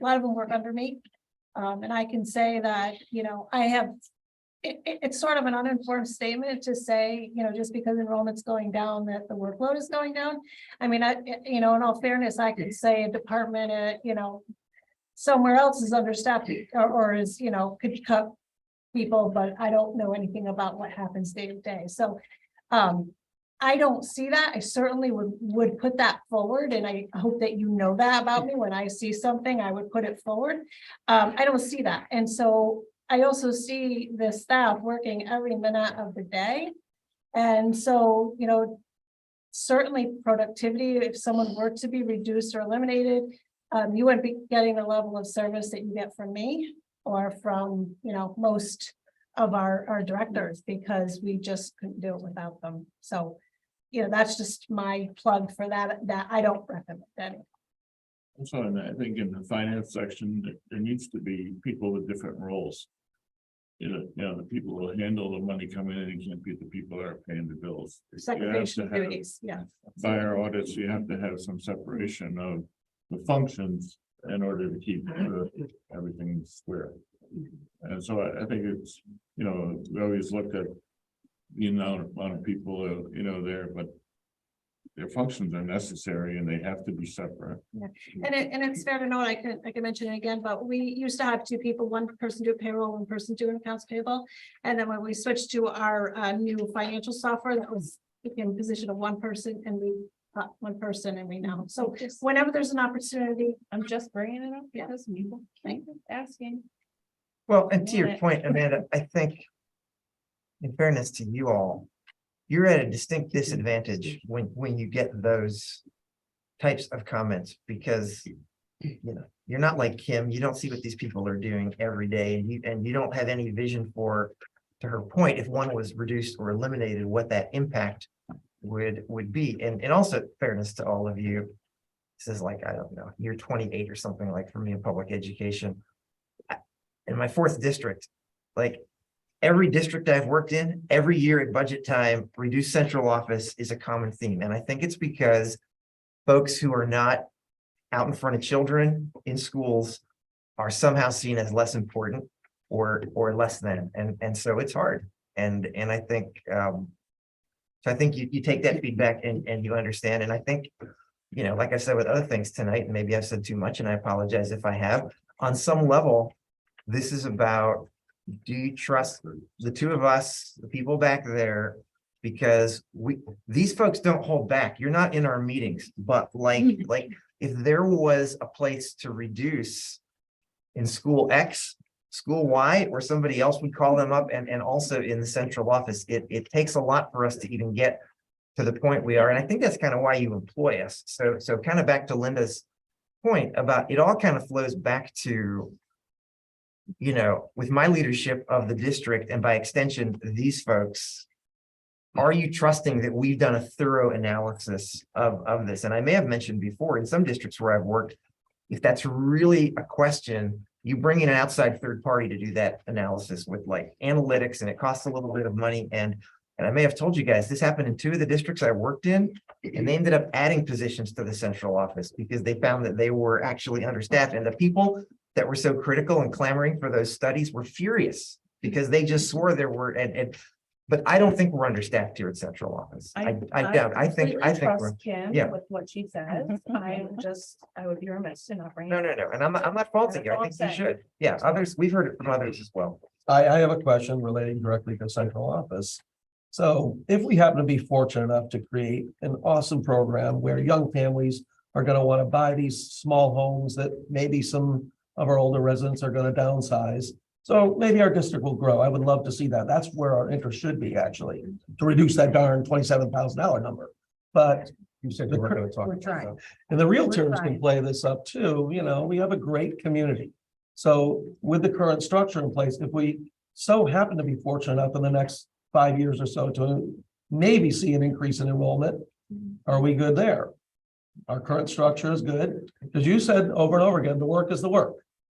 them work under me. And I can say that, I have it's sort of an uninformed statement to say, just because enrollment's going down, that the workload is going down. I mean, in all fairness, I could say a department, somewhere else is understaffed or is, could cut people, but I don't know anything about what happens day to day. So, I don't see that. I certainly would put that forward, and I hope that you know that about me. When I see something, I would put it forward. I don't see that. And so I also see the staff working every minute of the day. And so, certainly productivity, if someone were to be reduced or eliminated, you wouldn't be getting the level of service that you get from me or from, most of our directors, because we just couldn't do it without them. So, that's just my plug for that I don't recommend any. Also, and I think in the finance section, there needs to be people with different roles. The people who handle the money coming in and can't be the people that are paying the bills. Segregation of duties, yeah. Fire audits, you have to have some separation of the functions in order to keep everything square. And so I think it's, we always looked at the amount of people, there, but their functions are necessary and they have to be separate. Yeah, and it's fair to note, I can mention it again, but we used to have two people, one person do payroll, one person doing accounts payable. And then when we switched to our new financial software, that was in position of one person, and we one person, and we now. So whenever there's an opportunity, I'm just bringing it up because people keep asking. Well, and to your point, Amanda, I think in fairness to you all, you're at a distinct disadvantage when you get those types of comments, because you're not like Kim. You don't see what these people are doing every day, and you don't have any vision for, to her point, if one was reduced or eliminated, what that impact would be. And also fairness to all of you, this is like, I don't know, year 28 or something, like for me in public education. In my 4th district, like every district I've worked in, every year at budget time, reduced central office is a common theme. And I think it's because folks who are not out in front of children in schools are somehow seen as less important or less than. And so it's hard. And I think, so I think you take that feedback and you understand. And I think, like I said with other things tonight, and maybe I've said too much, and I apologize if I have, on some level, this is about, do you trust the two of us, the people back there? Because these folks don't hold back. You're not in our meetings, but like if there was a place to reduce in school X, school Y, or somebody else would call them up, and also in the central office, it takes a lot for us to even get to the point we are. And I think that's kind of why you employ us. So kind of back to Linda's point about, it all kind of flows back to, with my leadership of the district, and by extension, these folks, are you trusting that we've done a thorough analysis of this? And I may have mentioned before, in some districts where I've worked, if that's really a question, you bring in an outside third party to do that analysis with like analytics, and it costs a little bit of money. And I may have told you guys, this happened in 2 of the districts I worked in, and they ended up adding positions to the central office because they found that they were actually understaffed. And the people that were so critical and clamoring for those studies were furious because they just swore there were, but I don't think we're understaffed here at central office. I doubt. I think we're, trust Kim yeah. with what she says. I would be remiss to not bring. No. And I'm not faulting you. I think you should. Yeah, others, we've heard it from others as well. I have a question relating directly to central office. So if we happen to be fortunate enough to create an awesome program where young families are going to want to buy these small homes that maybe some of our older residents are going to downsize. So maybe our district will grow. I would love to see that. That's where our interest should be, actually, to reduce that darn $27,000 number. But you said we're going to talk. We're trying. and the realtors can play this up too. We have a great community. So with the current structure in place, if we so happen to be fortunate enough in the next 5 years or so to maybe see an increase in enrollment, are we good there? Our current structure is good, because you said over and over again, the work is the work.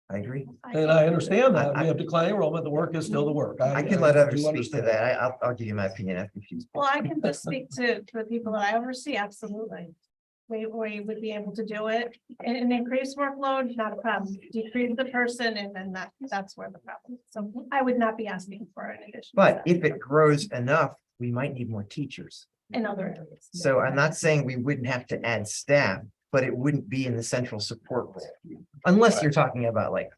I agree. And I understand that. We have declining enrollment. The work is still the work. I can let others do speak to understand. that. I'll give you my opinion after you. well, I can just speak to the people that I oversee. Absolutely. we would be able to do it. And an increased workload, not a problem. Decrease the person and then that's where the problem is. So I would not be asking for an additional. But if it grows enough, we might need more teachers. In other areas. So I'm not saying we wouldn't have to add staff, but it wouldn't be in the central support role. Unless you're talking about like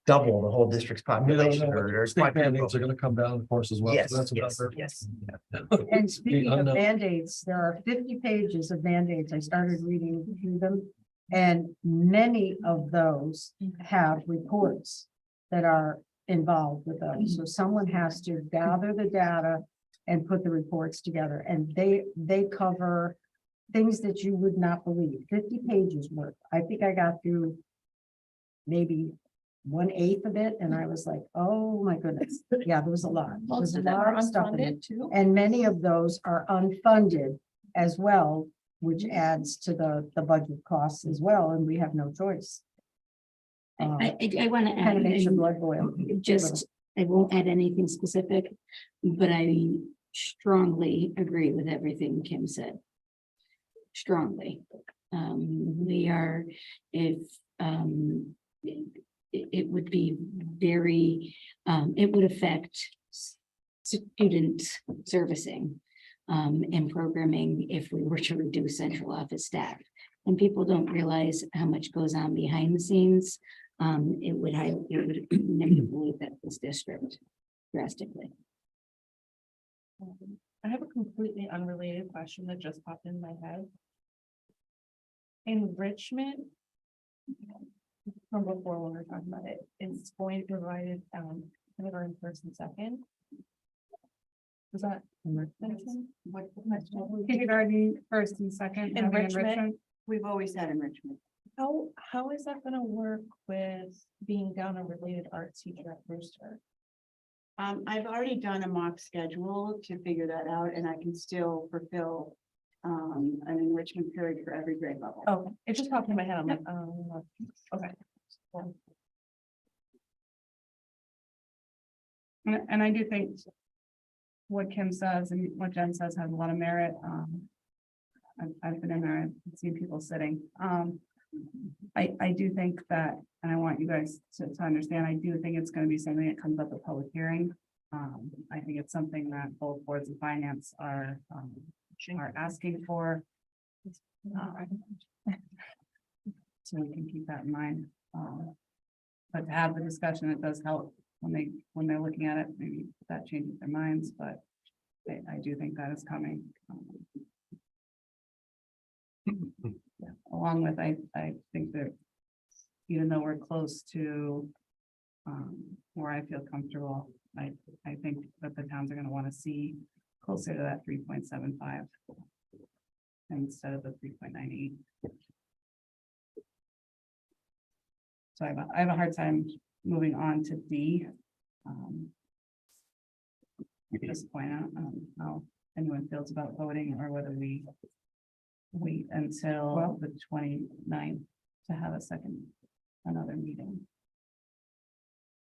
double the whole district's population or State mandates are gonna come down, of course, as well. Yes, So that's yes, another- yes. And speaking of unknown. mandates, there are 50 pages of mandates. I started reading through them. And many of those have reports that are involved with those. So someone has to gather the data and put the reports together. And they cover things that you would not believe, 50 pages worth. I think I got through maybe 1/8 of it, and I was like, oh my goodness. Yeah, there was a lot. There was Most a of them lot are of stuff in it. unfunded too. And many of those are unfunded as well, which adds to the budget costs as well, and we have no choice. I want to Kind of makes your add, blood boil. just, I won't add anything specific, but I strongly agree with everything Kim said. Strongly. We are, if, it would be very, it would affect student servicing and programming if we were to reduce central office staff. And people don't realize how much goes on behind the scenes. It would negatively affect this district drastically. I have a completely unrelated question that just popped in my head. Enrichment. From before when we were talking about it, is going to be provided, kind of our in-person second. Was that mentioned? What? Kindergarten, first and second. having Enrichment. We've always had enrichment. How is that gonna work with being down a related art teacher at Brewster? I've already done a mock schedule to figure that out, and I can still fulfill an enrichment period for every grade level. Oh, it just popped in my head. I'm like, okay. And I do think what Kim says and what Jen says has a lot of merit. I've been in there, I've seen people sitting. I do think that, and I want you guys to understand, I do think it's going to be something that comes up at public hearing. I think it's something that both boards of finance are asking for. So we can keep that in mind. But to have the discussion, it does help when they're looking at it, maybe that changes their minds, but I do think that is coming. Yeah, along with, I think that even though we're close to where I feel comfortable, I think that the towns are going to want to see closer to that 3.75 instead of the 3.98. So I have a hard time moving on to D. At this point, I don't know how anyone feels about voting or whether we wait until the 29th to have another meeting.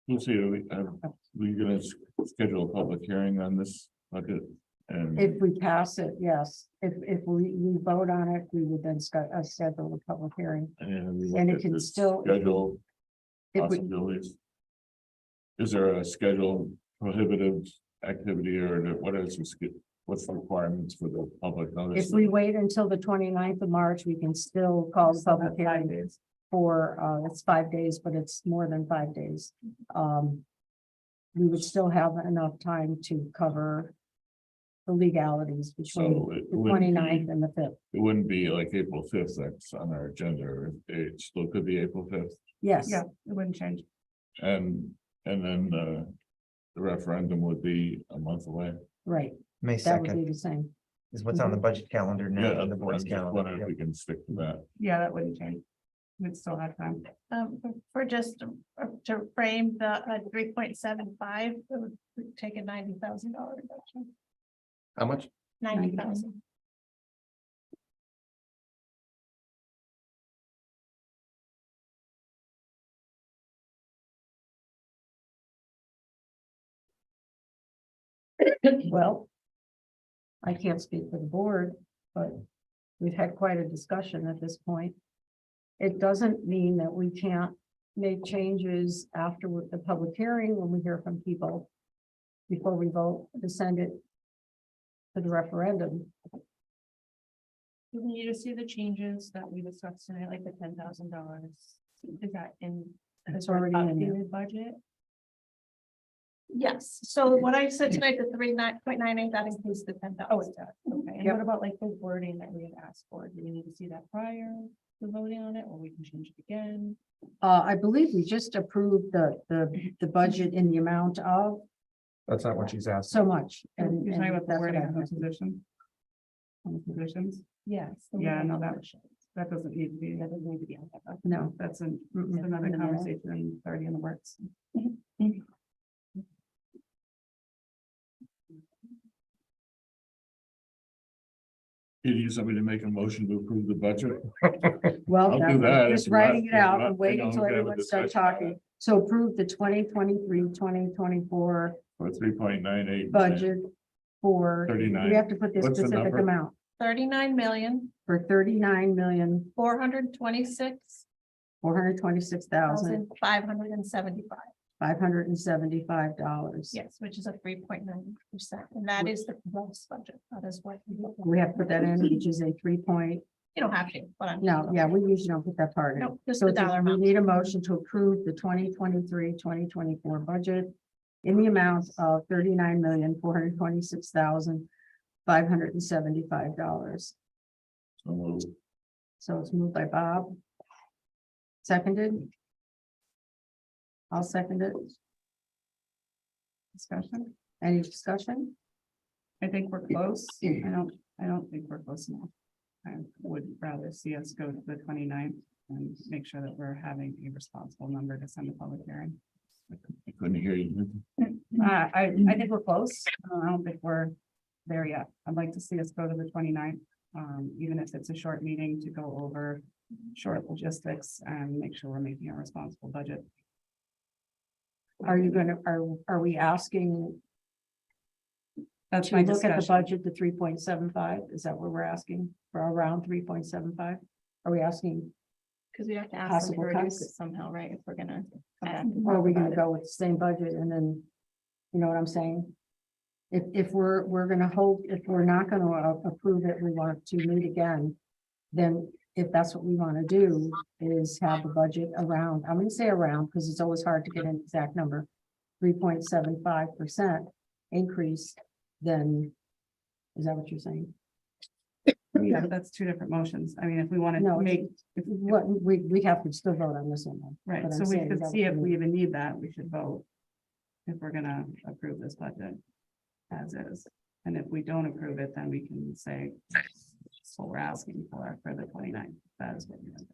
We'll see, we gonna schedule a public hearing on this budget and. If we pass it, yes. If we vote on it, we would then schedule a public hearing. And it can still. Schedule If we, possibilities. Is there a schedule prohibitive activity or what is what's the requirements for the public notice? if we wait until the 29th of March, we can still call the public hearing for, it's 5 days, but it's more than 5 days. We would still have enough time to cover the legalities between So it the wouldn't 29th be- and the 5th. It wouldn't be like April 5th that's on our agenda. It still could be April 5th. Yes. Yeah, it wouldn't change. And then the referendum would be a month away. Right. May That would be 2nd the same. is what's on the budget calendar Yeah, now, on the I'm board's just calendar. wondering if we can stick to that. Yeah, that wouldn't change. We'd still have time. For just to frame the 3.75, it would take a $90,000 reduction. How much? 90,000. Well, I can't speak for the board, but We've had quite a discussion at this point. It doesn't mean that we can't make changes after the public hearing when we hear from people before we vote to send it to the referendum. Do we need to see the changes that we discussed tonight, like the $10,000? Is that in? It's already in there. Updated budget? Yes, so what I said tonight, the 39.98, that includes the 10,000. Oh, it does. Okay, and Yep. what about like the wording that we had asked for? Do we need to see that prior to voting on it, or we can change it again? I believe we just approved the budget in the amount of That's not what she's asking. so much. And you're talking about the that's what wording I of the meant. position? On the positions? Yes. Yeah, no, that doesn't need to be, That doesn't need to be on that. No. that's Mm-mm. another conversation already in the works. You need somebody to make a motion to approve the budget? Well, I'll that do was that just if you want. writing it If you out want, and waiting you know, until we can have a everyone starts discussion about talking. So approve the 2023-2024 For 3.98. budget for, 39. we have to put this What's the specific number? amount 39,426,575. for 39,426,575 Yes, which is a 3.9%, and that is the gross budget. That is what We have to put that in, which is a 3 point. you don't have to, but I'm. No, yeah, we usually don't put that part in. No, just So the it's a- dollar we amount. need a motion to approve the 2023-2024 budget in the amount of $39,426,575. So moved. So it's moved by Bob. Seconded. I'll second it. Discussion? Any discussion? I think we're close. I don't think we're close enough. I would rather see us go to the 29th and make sure that we're having a responsible number to send a public hearing. I couldn't hear you. I think we're close. I don't think we're there yet. I'd like to see us go to the 29th, even if it's a short meeting to go over short logistics and make sure we're making a responsible budget. Are you gonna, are we asking That's to my look at the discussion. budget to 3.75? Is that what we're asking for, around 3.75? Are we asking, Because we have to ask them to Possible reduce cuts? it somehow, right? If we're gonna. or are we gonna go with the same budget and then, you know what I'm saying? If we're gonna hold, if we're not gonna approve it, we want to meet again. Then if that's what we want to do, is have the budget around, I'm gonna say around, because it's always hard to get an exact number. 3.75% increase, then, is that what you're saying? Yeah, but that's two different motions. I mean, if we want to No, make, What, we have to still vote on this one. then. right, But so I'm we saying could that see if we even need that, we should vote. If we're gonna approve this budget as is, and if we don't approve it, then we can say that's what we're asking for the 29th. That is what we're doing.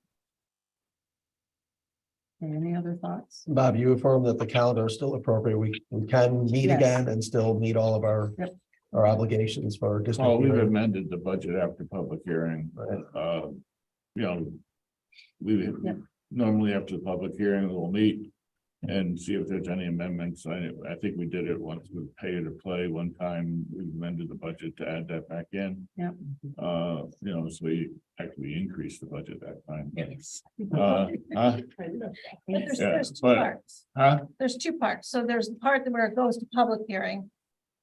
Any other thoughts? Bob, you affirm that the calendar is still appropriate. We can meet Yes. again and still meet all of our Yep. our obligations for Oh, district. we've hearing. amended the budget after public hearing. You know, we Yep. normally after the public hearing, we'll meet and see if there's any amendments. I think we did it once with pay to play one time. We amended the budget to add that back in. Yep. You know, so we actually increased the budget that time. Yes. Huh? There's Yeah, two but- parts. Huh? There's two parts. So there's the part where it goes to public hearing,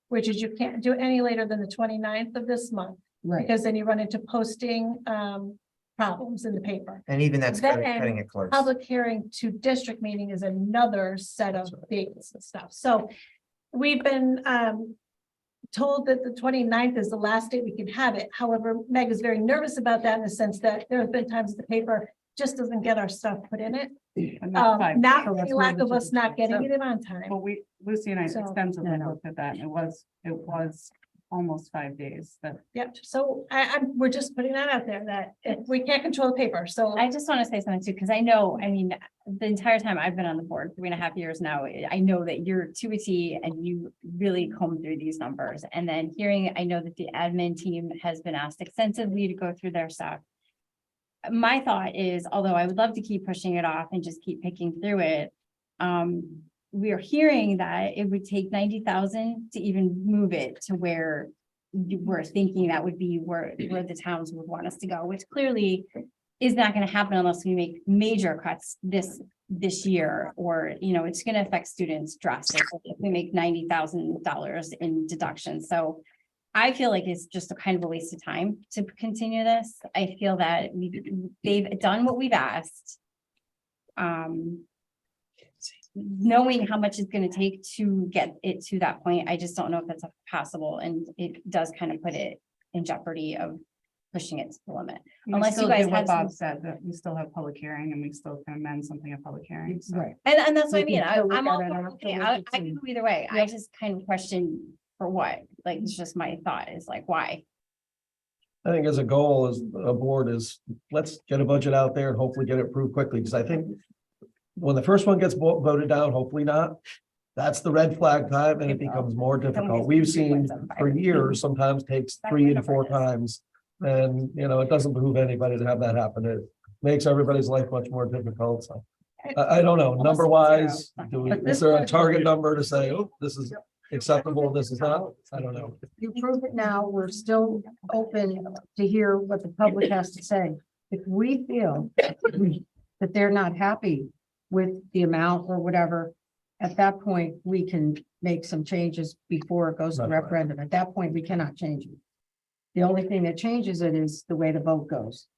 which is you can't do any later than the 29th of this month, Right. because then you run into posting problems in the paper. And even that's Then cutting it close. Public hearing to district meeting is another set of dates and stuff. So we've been told that the 29th is the last date we can have it. However, Meg is very nervous about that in the sense that there have been times the paper just doesn't get our stuff put in it. And that's fine. Not So let's any move lack it of to us the not getting 27th. it in on time. Well, Lucy and I So- extensively Yeah, no. looked at that, and it was almost 5 days that. Yep, so we're just putting that out there that if we can't control the paper, so. I just want to say something too, because I know, I mean, the entire time I've been on the board, 3.5 years now, I know that you're to a T and you really comb through these numbers. And then hearing, I know that the admin team has been asked extensively to go through their stuff. My thought is, although I would love to keep pushing it off and just keep picking through it, we are hearing that it would take 90,000 to even move it to where you were thinking that would be where the towns would want us to go, which clearly is not gonna happen unless we make major cuts this year, or, you know, it's gonna affect students drastically if we make $90,000 in deductions. So I feel like it's just a kind of a waste of time to continue this. I feel that they've done what we've asked. Knowing how much it's gonna take to get it to that point, I just don't know if that's possible, and it does kind of put it in jeopardy of pushing it to the limit. Unless you guys what have some- Bob said, that we still have public hearing and we still can amend something at public hearing. So. Right. And that's what I We mean. can still look I'm at all, it okay, afterwards I can go either way. I just kind of question for what, like, it's just my thought is like, why? I think as a goal, as a board is, let's get a budget out there and hopefully get it approved quickly, because I think when the first one gets voted down, hopefully not, that's the red flag time and it becomes more difficult. We've seen for years, sometimes takes 3 and 4 times. And, you know, it doesn't behoove anybody to have that happen. It makes everybody's life much more difficult. So I don't know, number wise, is there a target number to say, oh, this is acceptable, this is not? I don't know. You prove it now, we're still open to hear what the public has to say. If we feel that they're not happy with the amount or whatever, at that point, we can make some changes before it goes to That's right. referendum. At that point, we cannot change it. The only thing that changes it is the way the vote goes.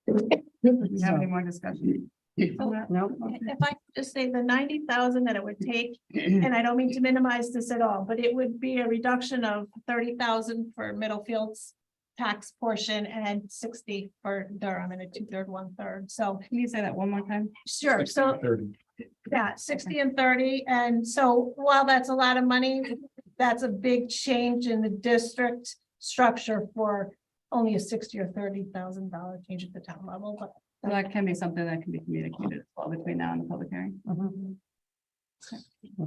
Do you have any more discussion? No, If I could just say the 90,000 that it would take, and I don't mean to minimize this at all, but it would be a reduction of 30,000 for Middlefield's tax portion and 60 for Durham, and a 2/3, 1/3. So Can you say that one more time? sure, so 30. yeah, 60 and 30. And so while that's a lot of money, that's a big change in the district structure for only a $60,000 or $30,000 change at the town level, but So that can be something that can be communicated as well between now and the public hearing.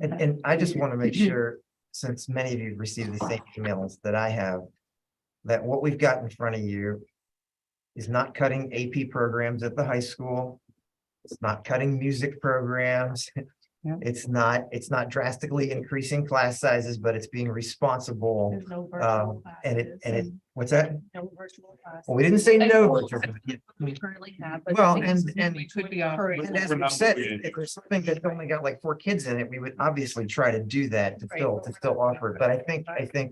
And I just want to make sure, since many of you received the same emails that I have, that what we've got in front of you is not cutting AP programs at the high school. It's not cutting music programs. Yeah. It's not drastically increasing class sizes, but it's being responsible. There's no virtual And it, classes, what's that? no virtual classes. Well, we didn't say no. We currently have. but Well, things and we could be offering. And as we said, if there's something that's only got like 4 kids in it, we would obviously try to do that to still offer it. But I think,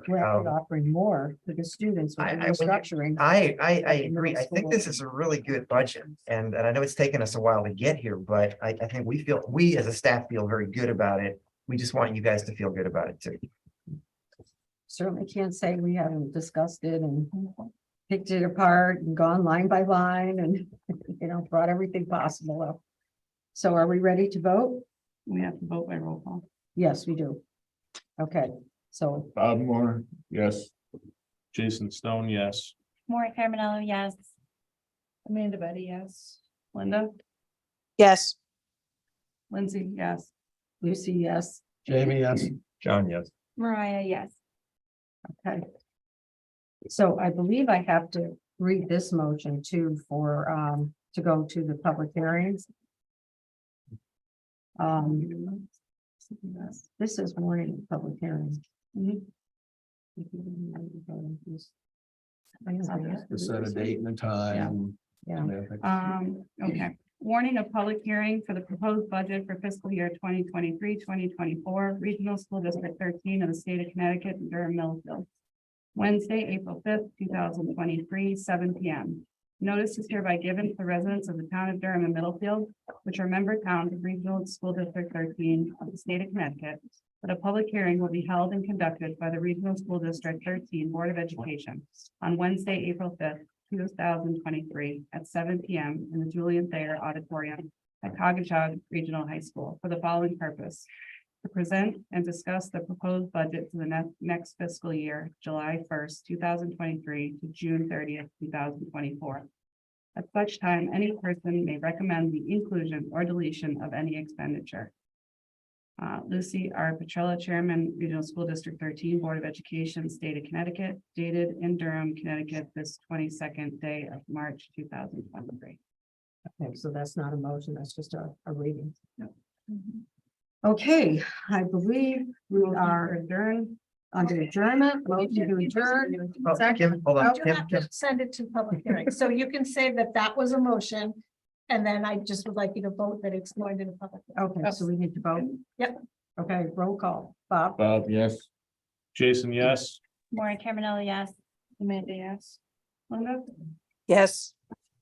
we're actually offering more to the students with the restructuring. I agree. I think this is a really good budget. And I know it's taken us a while to get here, but I think we as a staff feel very good about it. We just want you guys to feel good about it too. Certainly can't say we haven't discussed it and picked it apart and gone line by line and, you know, brought everything possible up. So are we ready to vote? We have to vote by roll call. Yes, we do. Okay, so Bob Moore, yes. Jason Stone, yes. Maureen Caramello, yes. Amanda Betty, yes. Linda, Yes. Lindsay, yes. Lucy, yes. Jamie, yes. John, yes. Mariah, yes. Okay. So I believe I have to read this motion too for, to go to the public hearings. This is warning of public hearings. To set a date and a time. Yeah. Okay. Warning of public hearing for the proposed budget for fiscal year 2023-2024 Regional School District 13 of the state of Connecticut, Durham Millfield. Wednesday, April 5th, 2023, 7 p.m. Notice is hereby given to the residents of the town of Durham and Middlefield, which are member towns of Regional School District 13 of the state of Connecticut, that a public hearing will be held and conducted by the Regional School District 13 Board of Education on Wednesday, April 5th, 2023 at 7 p.m. in the Julian Thayer Auditorium at Cogashawg Regional High School for the following purpose: to present and discuss the proposed budget for the next fiscal year, July 1st, 2023 to June 30th, 2024. At such time, any person may recommend the inclusion or deletion of any expenditure. Lucy R. Petrella, Chairman, Regional School District 13, Board of Education, State of Connecticut, dated in Durham, Connecticut, this 22nd day of March, 2023. Okay, so that's not a motion, that's just a reading. Okay, I believe we are Adjourned. Under adjournment, motion to adjourn. Kim, hold on, You Kim, have Kim. to send it to public hearing, so you can say that that was a motion. And then I just would like you to vote that it's going to the public. Okay, so we need to vote. Yep. Okay, roll call. Bob, Bob, yes. Jason, yes. Maureen Caminelli, yes. Amanda, yes. Linda, Yes.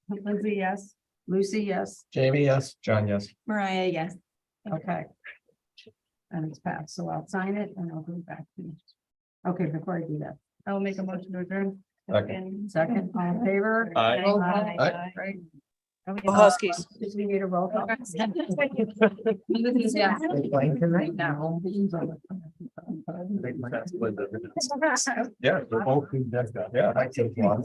Lindsay, yes. Lucy, yes. Jamie, yes. John, yes. Mariah, yes. Okay. And it's passed, so I'll sign it and I'll go back to you. Okay, before I do that, I will make a motion to adjourn. second, all in favor? Aye. Roll call. Aye. Right. Go Huskies. Do we need a roll call? Yeah, they're both. Yeah, I take one.